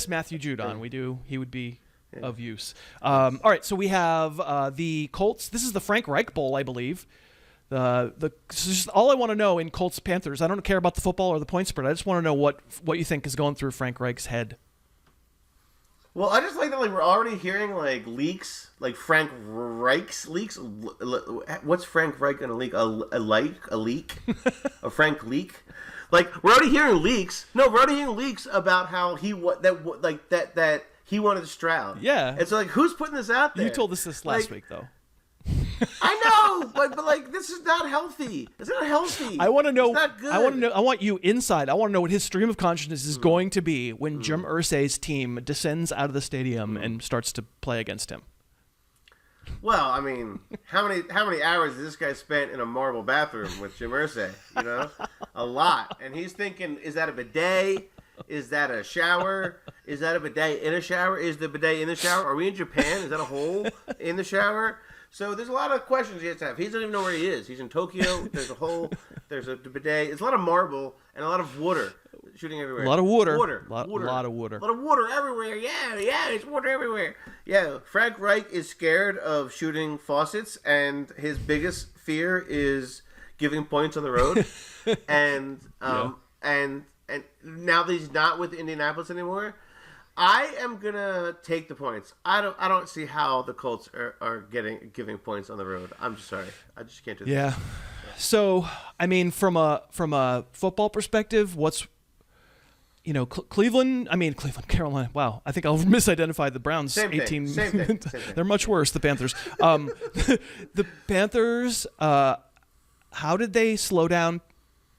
Matthew Judon. We do. He would be of use. All right, so we have the Colts. This is the Frank Reich Bowl, I believe. Just all I want to know in Colts Panthers. I don't care about the football or the point spread. I just want to know what you think is going through Frank Reich's head. Well, I just like that. Like, we're already hearing like leaks, like Frank Reich's leaks. What's Frank Reich gonna leak? A leak? A Frank leak? Like, we're already hearing leaks. No, we're already hearing leaks about how he that he wanted Stroud. Yeah. And so, like, who's putting this out there? You told us this last week, though. I know, but this is not healthy. It's not healthy. I want to know. It's not good. I want to know. I want you inside. I want to know what his stream of consciousness is going to be when Jim Irsay's team descends out of the stadium and starts to play against him. Well, I mean, how many hours has this guy spent in a marble bathroom with Jim Irsay? You know, a lot. And he's thinking, is that a bidet? Is that a shower? Is that a bidet in a shower? Is the bidet in the shower? Are we in Japan? Is that a hole in the shower? So there's a lot of questions he has to have. He doesn't even know where he is. He's in Tokyo. There's a hole. There's a bidet. It's a lot of marble and a lot of water shooting everywhere. A lot of water. Water. A lot of water. A lot of water everywhere. Yeah, it's water everywhere. Yeah, Frank Reich is scared of shooting faucets, and his biggest fear is giving points on the road. And now that he's not with Indianapolis anymore, I am gonna take the points. I don't see how the Colts are giving points on the road. I'm just sorry. I just can't do that. Yeah. So, I mean, from a football perspective, what's Cleveland, Carolina. Wow, I think I'll misidentify the Browns. Same 18. thing. They're much worse. The Panthers. The Panthers. How did they slow down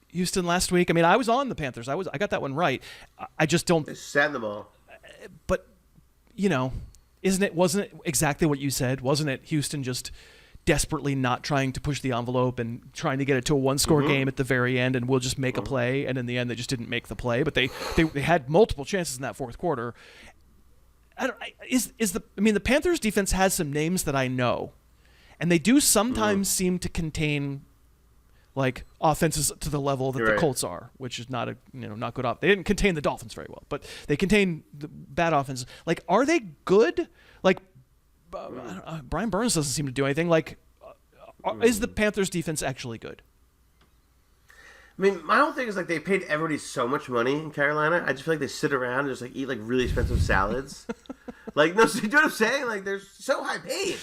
Houston last week? I mean, I was on the Panthers. I got that one right. I just don't. They sat in the ball. But wasn't it exactly what you said? Wasn't it Houston just desperately not trying to push the envelope and trying to get it to a one-score game at the very end, and we'll just make a play, and in the end they just didn't make the play, but they had multiple chances in that fourth quarter. The Panthers defense has some names that I know, and they do sometimes seem to contain like offenses to the level that the Colts are, which is not not good off. They didn't contain the Dolphins very well, but they contain the bad offenses. Like, are they good? Like, Brian Burns doesn't seem to do anything. Like, is the Panthers defense actually good? I mean, my whole thing is like they paid everybody so much money in Carolina. I just feel like they sit around and just like eat like really expensive salads. Like, no, so you know what I'm saying? Like, they're so high paid.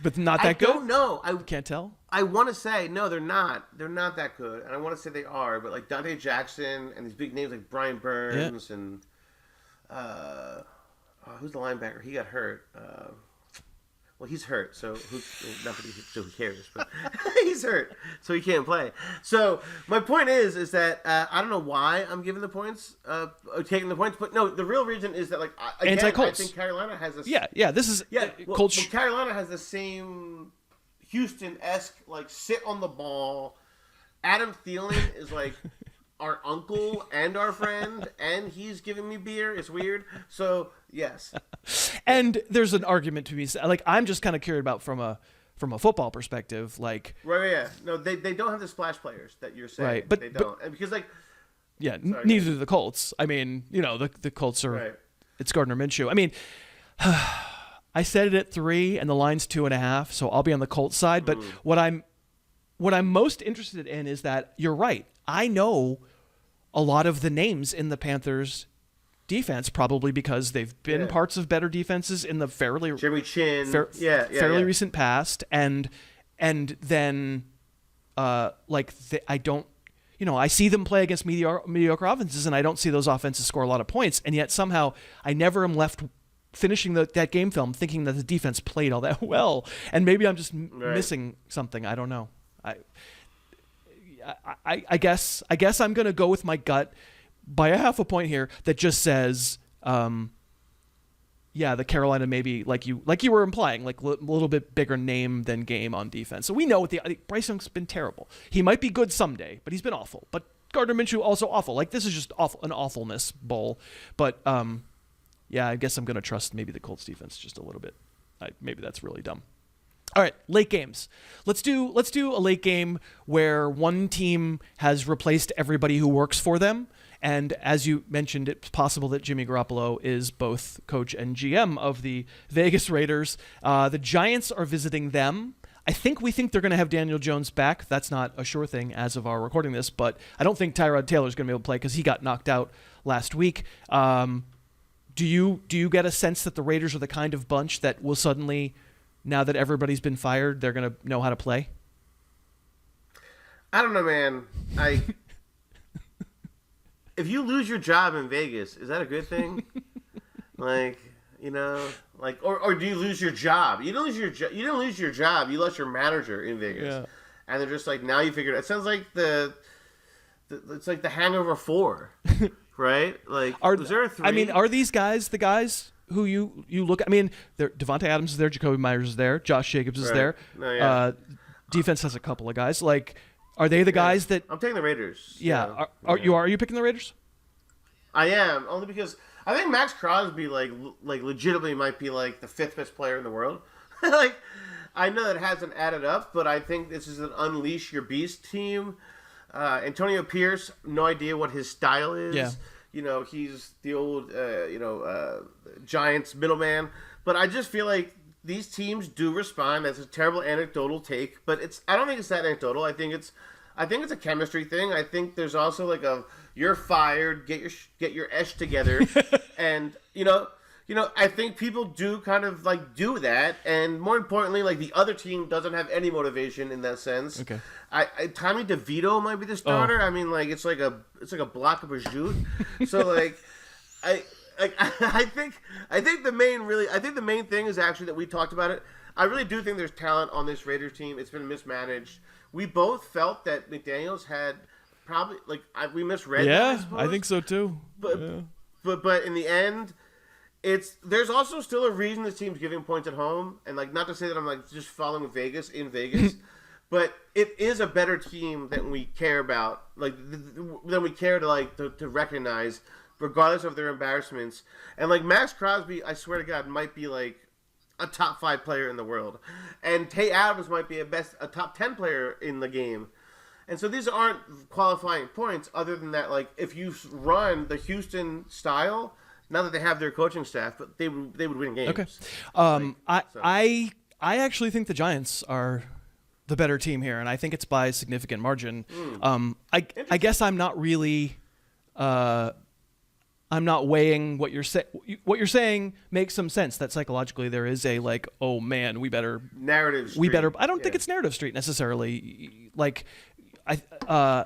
But not that good? I don't know. I can't tell. I want to say, no, they're not. They're not that good. And I want to say they are. But like Dante Jackson and these big names like Brian Burns and who's the linebacker? He got hurt. Well, he's hurt, so who cares? But he's hurt, so he can't play. So my point is that I don't know why I'm giving the points, taking the points, but no, the real reason is that like again, I think Carolina has this. Colts. Carolina has the same Houston-esque like sit on the ball. Adam Thielen is like our uncle and our friend, and he's giving me beer. It's weird. So yes. And there's an argument to be like I'm just kind of curious about from a football perspective, like right. No, they don't have the splash players that you're saying. Right, but they don't, and because like neither do the Colts. I mean, the Colts are it's Gardner Minshew. I mean, I said it at 3, and the line's 2.5, so I'll be on the Colts side. But what I'm most interested in is that you're right. I know a lot of the names in the Panthers defense, probably because they've been parts of better defenses in the fairly Jimmy Chin, fairly recent past, and then I don't, I see them play against mediocre offenses, and I don't see those offenses score a lot of points, and yet somehow I never am left finishing that game film thinking that the defense played all that well, and maybe I'm just missing something. I don't know. I guess I'm gonna go with my gut by a half a point here that just says, the Carolina maybe like you were implying, like a little bit bigger name than game on defense. So we know Bryce Young's been terrible. He might be good someday, but he's been awful. But Gardner Minshew also awful. Like this is just an awfulness bowl. But I guess I'm gonna trust maybe the Colts defense just a little bit. Maybe that's really dumb. All right, late games. Let's do a late game where one team has replaced everybody who works for them. And as you mentioned, it's possible that Jimmy Garoppolo is both coach and GM of the Vegas Raiders. The Giants are visiting them. We think they're going to have Daniel Jones back. That's not a sure thing as of our recording this, but I don't think Tyrod Taylor is going to be able to play because he got knocked out last week. Do you get a sense that the Raiders are the kind of bunch that will suddenly, now that everybody's been fired, they're going to know how to play? I don't know, man. If you lose your job in Vegas, is that a good thing? Or do you lose your job? You didn't lose your job. You lost your manager in Vegas, and they're just like, now you figured it. It sounds like it's like the Hangover 4, right? Like, is there a 3? I mean, are these guys the guys who you look at? I mean, Devontae Adams is there, Jacoby Myers is there, Josh Jacobs is there. Defense has a couple of guys. Like, are they the guys that I'm taking the Raiders? Yeah. Are you picking the Raiders? I am, only because I think Max Crosby like legitimately might be like the 5th best player in the world. Like, I know that hasn't added up, but I think this is an unleash your beast team. Antonio Pierce, no idea what his style is. Yeah. He's the old Giants middleman, but I just feel like these teams do respond. That's a terrible anecdotal take, but I don't think it's that anecdotal. I think it's a chemistry thing. I think there's also like you're fired, get your esh together, and I think people do kind of like do that, and more importantly, like the other team doesn't have any motivation in that sense. Okay. Tommy DeVito might be the starter. I mean, like it's like a block of prosciutto. So like I think the main thing is actually that we talked about it. I really do think there's talent on this Raiders team. It's been mismanaged. We both felt that McDaniels had probably we misread. Yeah, that, I think so too. But in the end, there's also still a reason this team's giving points at home, and like not to say that I'm like just following Vegas in Vegas. But it is a better team than we care about, than we care to recognize, regardless of their embarrassments. And like Max Crosby, I swear to God, might be like a top 5 player in the world, and Tay Adams might be a top 10 player in the game. And so these aren't qualifying points. Other than that, like if you run the Houston style, now that they have their coaching staff, but they would win games. Okay, I actually think the Giants are the better team here, and I think it's by a significant margin. I guess I'm not really. I'm not weighing what you're saying. What you're saying makes some sense. That psychologically there is a like, oh man, we better narrative street. We better. I don't think it's narrative street necessarily. Like, I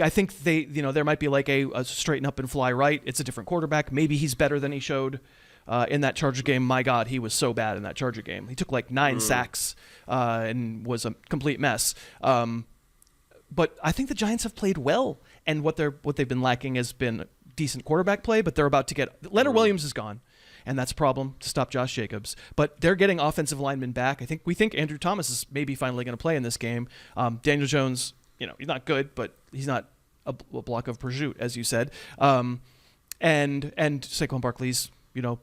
think they, there might be like a straighten up and fly right. It's a different quarterback. Maybe he's better than he showed in that Charger game. My God, he was so bad in that Charger game. He took like 9 sacks and was a complete mess. But I think the Giants have played well, and what they've been lacking has been decent quarterback play. But they're about to get Leonard Williams is gone, and that's a problem to stop Josh Jacobs. But they're getting offensive linemen back. We think Andrew Thomas is maybe finally going to play in this game. Daniel Jones, he's not good, but he's not a block of prosciutto, as you said. And Saquon Barkley's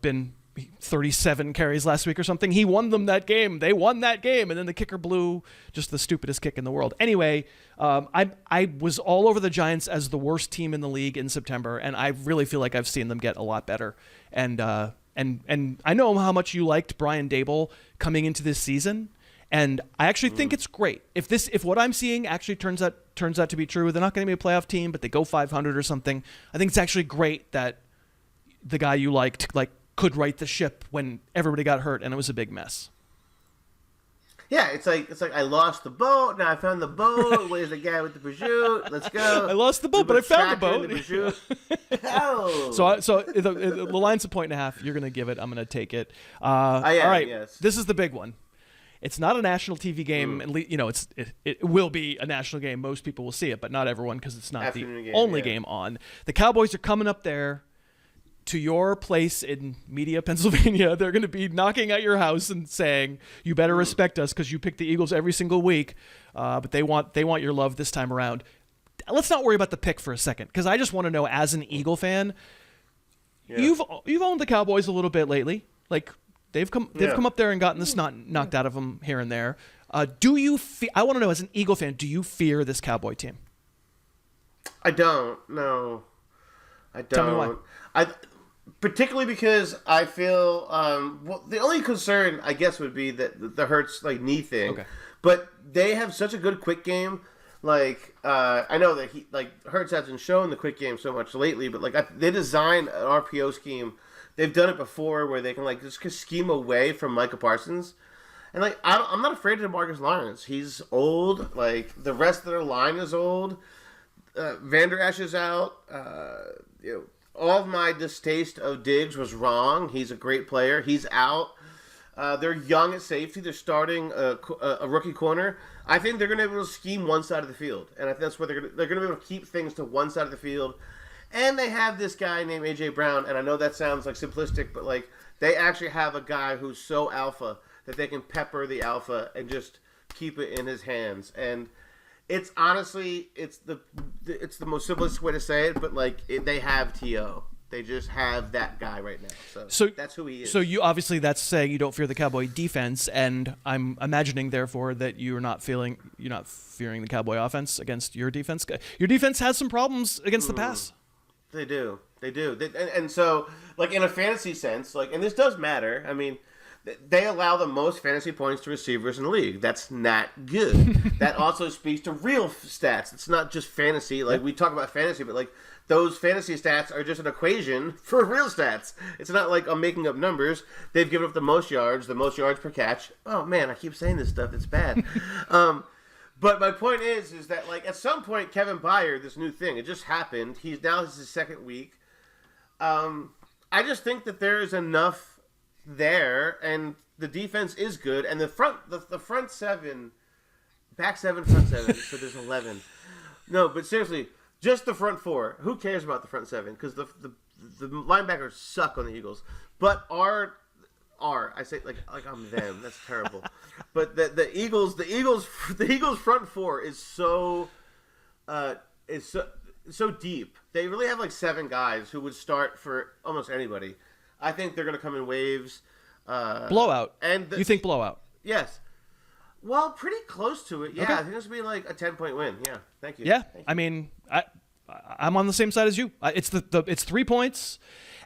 been 37 carries last week or something. He won them that game. They won that game, and then the kicker blew just the stupidest kick in the world. Anyway, I was all over the Giants as the worst team in the league in September, and I really feel like I've seen them get a lot better. And I know how much you liked Brian Daboll coming into this season, and I actually think it's great. If what I'm seeing actually turns out to be true, they're not going to be a playoff team, but they go 500 or something. I think it's actually great that the guy you liked could right the ship when everybody got hurt and it was a big mess. Yeah, it's like I lost the boat. Now I found the boat. Where's the guy with the prosciutto? Let's go. I lost the boat, but I found the boat. Oh. So the line's a 1.5. You're gonna give it. I'm gonna take it. All right. Yes. This is the big one. It's not a national TV game. It will be a national game. Most people will see it, but not everyone because it's not the only game on. The Cowboys are coming up there to your place in Media, Pennsylvania. They're going to be knocking at your house and saying, you better respect us because you pick the Eagles every single week. But they want your love this time around. Let's not worry about the pick for a second, because I just want to know, as an Eagle fan, you've owned the Cowboys a little bit lately. Like, they've come up there and gotten the snot knocked out of them here and there. I want to know, as an Eagle fan, do you fear this Cowboy team? I don't. No, I don't. Tell me why. Particularly because I feel the only concern, I guess, would be that the Hurts knee thing. Okay. But they have such a good quick game. I know that Hurts hasn't shown the quick game so much lately, but they designed an RPO scheme. They've done it before where they can just scheme away from Micah Parsons. And I'm not afraid of DeMarcus Lawrence. He's old. The rest of their line is old. Vander Esch is out. All of my distaste of Diggs was wrong. He's a great player. He's out. They're young at safety. They're starting a rookie corner. I think they're going to be able to scheme one side of the field, and I think that's where they're going to be able to keep things to one side of the field. And they have this guy named A.J. Brown, and I know that sounds simplistic, but they actually have a guy who's so alpha that they can pepper the alpha and just keep it in his hands. And it's honestly, it's the most simplest way to say it, but they have T.O. They just have that guy right now. So that's who he is. So you obviously, that's saying you don't fear the Cowboy defense, and I'm imagining therefore that you're not fearing the Cowboy offense against your defense. Your defense has some problems against the pass. They do. And so in a fantasy sense, and this does matter. I mean, they allow the most fantasy points to receivers in the league. That's not good. That also speaks to real stats. It's not just fantasy. We talk about fantasy, but those fantasy stats are just an equation for real stats. It's not I'm making up numbers. They've given up the most yards per catch. Oh man, I keep saying this stuff. It's bad. But my point is that at some point, Kevin Byard, this new thing, it just happened. This is his second week. I just think that there is enough there, and the defense is good, and the front seven, back seven, front seven. So there's 11. No, but seriously, just the front four. Who cares about the front seven? Because the linebackers suck on the Eagles. But I say I'm them. That's terrible. But the Eagles front four is so deep. They really have 7 guys who would start for almost anybody. I think they're going to come in waves. Blowout. You think blowout? Yes. Well, pretty close to it. Yeah, okay. I think this will be a 10-point win. Yeah, thank you. Yeah, thank you. I mean, I'm on the same side as you. It's it's 3 points,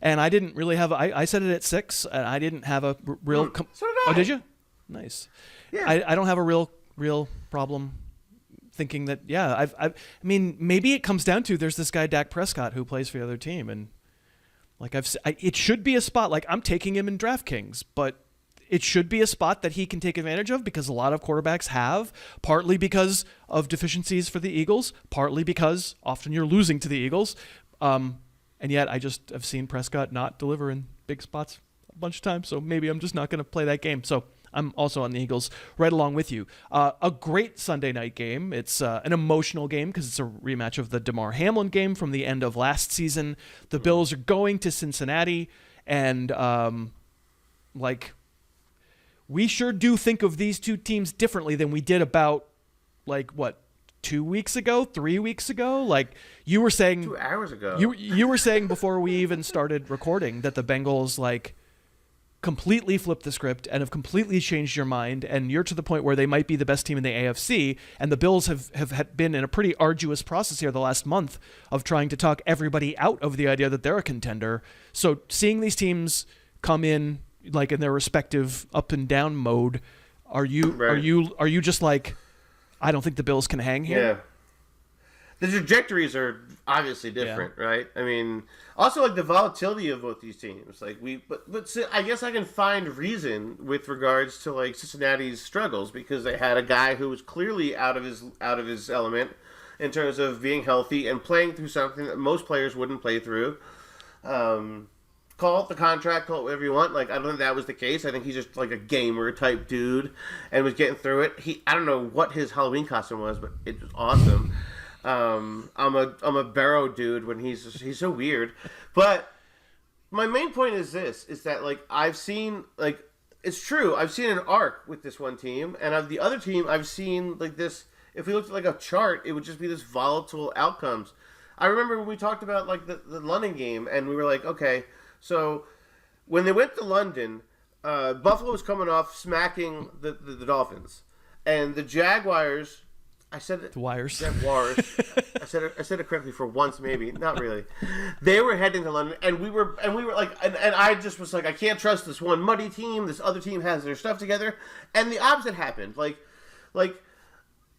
and I didn't really have. I said it at 6, and I didn't have a real. So did I. Oh, did you? Nice. Yeah. I don't have a real real problem thinking that, yeah, I mean, maybe it comes down to there's this guy, Dak Prescott, who plays for the other team. And like it should be a spot, like I'm taking him in DraftKings, but it should be a spot that he can take advantage of because a lot of quarterbacks have, partly because of deficiencies for the Eagles, partly because often you're losing to the Eagles. And yet I just have seen Prescott not deliver in big spots a bunch of times. So maybe I'm just not going to play that game. So I'm also on the Eagles right along with you. A great Sunday night game. It's an emotional game because it's a rematch of the Damar Hamlin game from the end of last season. The Bills are going to Cincinnati, and we sure do think of these two teams differently than we did about 2 weeks ago, 3 weeks ago. Like you were saying 2 hours ago, you were saying before we even started recording that the Bengals completely flipped the script and have completely changed your mind, and you're to the point where they might be the best team in the AFC, and the Bills have been in a pretty arduous process here the last month of trying to talk everybody out of the idea that they're a contender. So seeing these teams come in in their respective up and down mode, are you just like, I don't think the Bills can hang here? Yeah. The trajectories are obviously different, right? I mean, also the volatility of both these teams. But I guess I can find reason with regards to Cincinnati's struggles because they had a guy who was clearly out of his element in terms of being healthy and playing through something that most players wouldn't play through. Call it the contract, call it whatever you want. I don't think that was the case. I think he's just a gamer type dude and was getting through it. I don't know what his Halloween costume was, but it was awesome. I'm a Barrow dude when he's so weird. But my main point is that I've seen it's true. I've seen an arc with this one team, and of the other team I've seen this. If we looked at a chart, it would just be this volatile outcomes. I remember when we talked about the London game, and we were okay, so when they went to London, Buffalo was coming off smacking the Dolphins, and the Jaguars. I said it. The Wires. Jaguars. I said it correctly for once, maybe not really. They were heading to London, and we were and I just was I can't trust this one muddy team. This other team has their stuff together, and the opposite happened.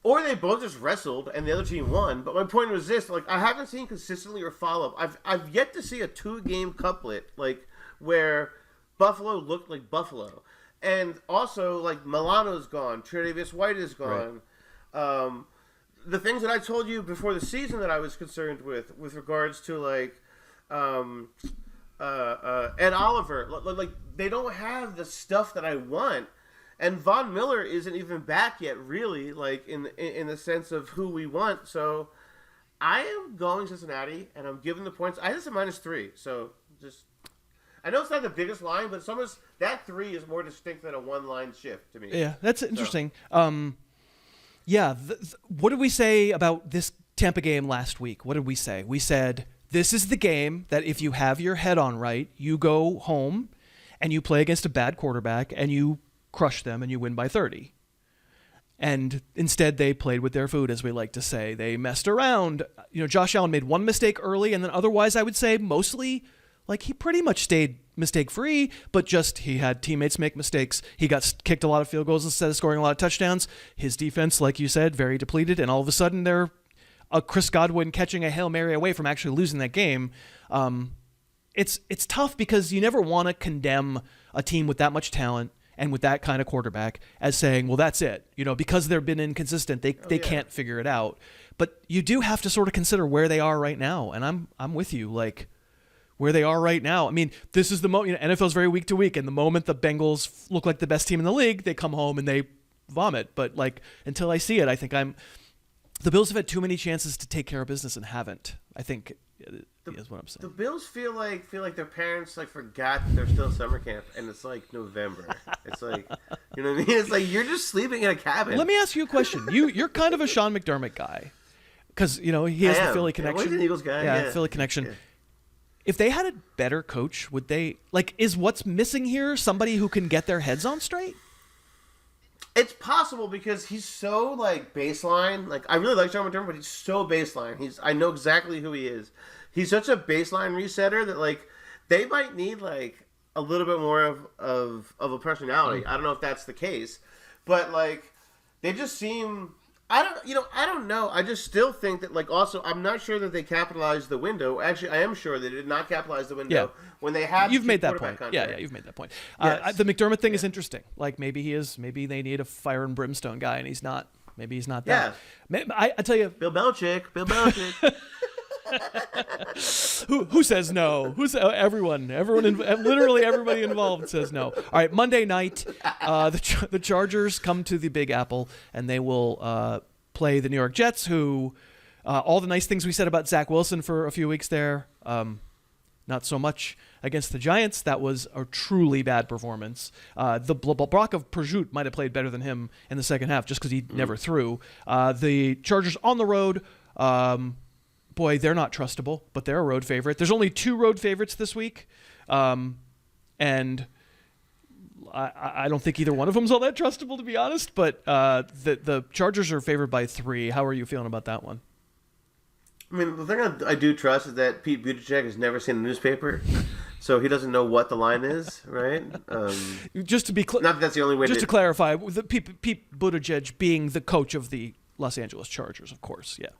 Or they both just wrestled, and the other team won. But my point was this: I haven't seen consistently or follow up. I've yet to see a 2-game couplet where Buffalo looked like Buffalo, and also Milano's gone, Tre'Davious White is gone. Right. The things that I told you before the season that I was concerned with regards to Ed Oliver, they don't have the stuff that I want, and Von Miller isn't even back yet, really, in the sense of who we want. So I am going Cincinnati, and I'm giving the points. I just a -3, so just. I know it's not the biggest line, but it's almost that 3 is more distinct than a 1-line shift to me. Yeah, that's interesting. Yeah, what did we say about this Tampa game last week? What did we say? We said, this is the game that if you have your head on right, you go home and you play against a bad quarterback and you crush them and you win by 30. And instead they played with their food, as we like to say. They messed around. Josh Allen made one mistake early, and then otherwise I would say mostly he pretty much stayed mistake-free, but just he had teammates make mistakes. He got kicked a lot of field goals instead of scoring a lot of touchdowns. His defense, like you said, very depleted, and all of a sudden they're a Chris Godwin catching a Hail Mary away from actually losing that game. It's tough because you never want to condemn a team with that much talent and with that kind of quarterback as saying, well, that's it. Because they've been inconsistent, they can't figure it out. But you do have to sort of consider where they are right now, and I'm with you, where they are right now. I mean, this is the moment. NFL's very week to week, and the moment the Bengals look like the best team in the league, they come home and they vomit. But until I see it, I think the Bills have had too many chances to take care of business and haven't. I think is what I'm saying. The Bills feel like their parents forgot that they're still summer camp, and it's November. It's you know what I mean? It's you're just sleeping in a cabin. Let me ask you a question. You're kind of a Sean McDermott guy, because he has the Philly connection. He's an Eagles guy. Yeah, Philly connection. Yeah. If they had a better coach, would they is what's missing here somebody who can get their heads on straight? It's possible because he's so baseline. I really like Sean McDermott, but he's so baseline. I know exactly who he is. He's such a baseline resetter that they might need a little bit more of a personality. I don't know if that's the case, but they just seem. I don't know. I just still think that, like, also, I'm not sure that they capitalized the window. Actually, I am sure they did not capitalize the window when they had. You've made that point. Yeah, you've made that point. Yes. The McDermott thing is interesting. Like, maybe he is. Maybe they need a fire and brimstone guy, and he's not. Maybe he's not that. Yeah. I tell you, Bill Belichick. Who says no? Everyone, literally everybody involved says no. All right, Monday night, the Chargers come to the Big Apple, and they will play the New York Jets, who all the nice things we said about Zach Wilson for a few weeks there, not so much against the Giants. That was a truly bad performance. The block of Pursuit might have played better than him in the second half just because he never threw. The Chargers on the road, boy, they're not trustable, but they're a road favorite. There's only 2 road favorites this week, and I don't think either one of them's all that trustable, to be honest, but the Chargers are favored by 3. How are you feeling about that one? I mean, the thing I do trust is that Pete Buttigieg has never seen a newspaper, so he doesn't know what the line is, right? Just to be clear, not that that's the only way. Just to clarify, Pete Buttigieg being the coach of the Los Angeles Chargers, of course, yeah.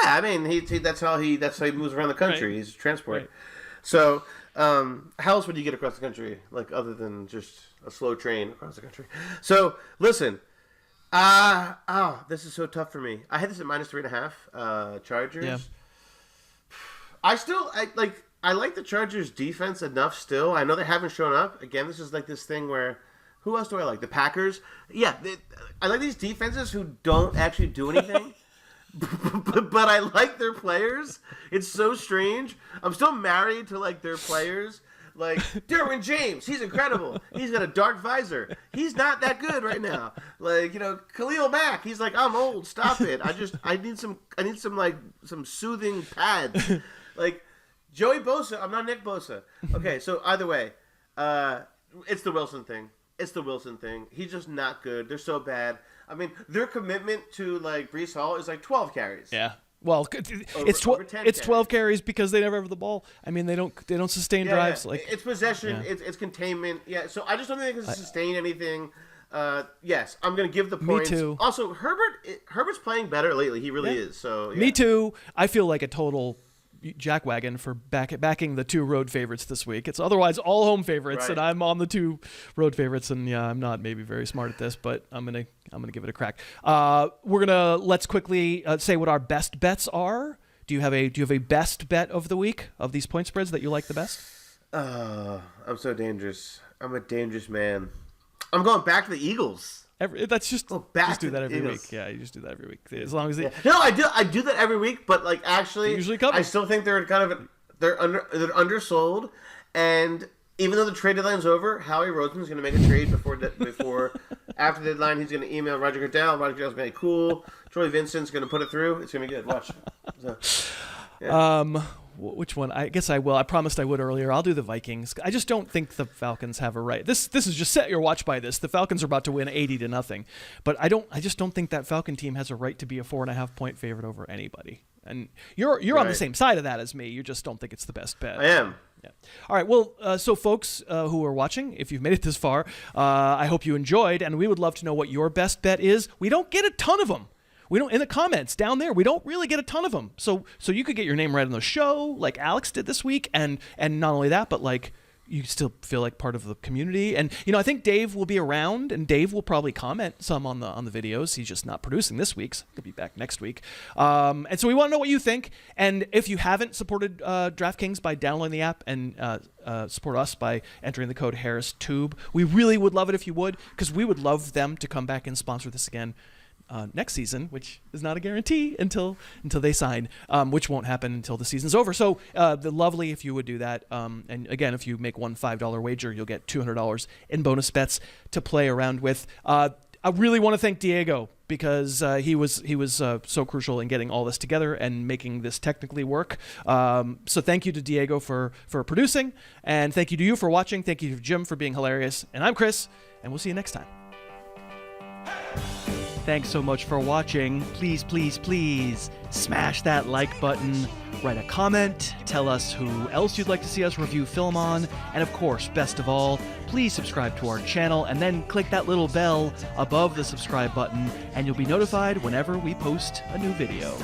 I mean, that's how he moves around the country. Right. He's transport. Right. So, how else would you get across the country, like, other than just a slow train across the country? So, listen. This is so tough for me. I had this at -3.5. Chargers. Yeah. I like the Chargers defense enough still. I know they haven't shown up. Again, this is like this thing where, who else do I like? The Packers. Yeah, I like these defenses who don't actually do anything. But I like their players. It's so strange. I'm still married to, like, their players. Like, Derwin James, he's incredible. He's got a dark visor. He's not that good right now. Like, Khalil Mack, he's like, I'm old. Stop it. I need some soothing pads. Like, Joey Bosa, I'm not Nick Bosa. Okay, so either way, it's the Wilson thing. He's just not good. They're so bad. I mean, their commitment to, like, Breece Hall is like 12 carries. Yeah. Well, it's 12 carries because they never have the ball. I mean, they don't sustain drives. Yeah. Like, it's possession, it's containment. Yeah, so I just don't think they can sustain anything. Yes, I'm going to give the points. Me too. Also, Herbert's playing better lately. He really is. So Me too. I feel like a total jackwagon for backing the 2 road favorites this week. It's otherwise all home favorites, and I'm on the 2 road favorites. And I'm not maybe very smart at this, but I'm gonna give it a crack. Let's quickly say what our best bets are. Do you have a best bet of the week of these point spreads that you like the best? I'm so dangerous. I'm a dangerous man. I'm going back to the Eagles. Just do that every week. Yeah, you just do that every week. As long as No, I do that every week, but, like, actually, usually cover. I still think they're they're undersold, and even though the trade deadline's over, Howie Roseman's going to make a trade before after the deadline. He's going to email Roger Goodell. Roger Goodell's going to be cool. Troy Vincent's going to put it through. It's going to be good. Watch. So, yeah. Which one? I guess I will. I promised I would earlier. I'll do the Vikings. I just don't think the Falcons have a right. This is just set your watch by this. The Falcons are about to win 80-0, but I just don't think that Falcon team has a right to be a 4.5 point favorite over anybody. And you're on the same side of that as me. You just don't think it's the best bet. I am. Yeah. All right. Well, so folks who are watching, if you've made it this far, I hope you enjoyed, and we would love to know what your best bet is. We don't get a ton of them. We don't in the comments down there. We don't really get a ton of them. So you could get your name right on the show, like Alex did this week, and not only that, but, like, you still feel like part of the community. And I think Dave will be around, and Dave will probably comment some on the videos. He's just not producing this week, so he'll be back next week. And so we want to know what you think. And if you haven't supported DraftKings by downloading the app and support us by entering the code HarrisTube, we really would love it if you would, because we would love them to come back and sponsor this again next season, which is not a guarantee until they sign, which won't happen until the season's over. So lovely if you would do that. And again, if you make one $5 wager, you'll get $200 in bonus bets to play around with. I really want to thank Diego because he was so crucial in getting all this together and making this technically work. So thank you to Diego for producing, and thank you to you for watching. Thank you to Jim for being hilarious. And I'm Chris, and we'll see you next time. Thanks so much for watching. Please, please, please smash that like button, write a comment, tell us who else you'd like to see us review film on, and of course, best of all, please subscribe to our channel and then click that little bell above the subscribe button and you'll be notified whenever we post a new video.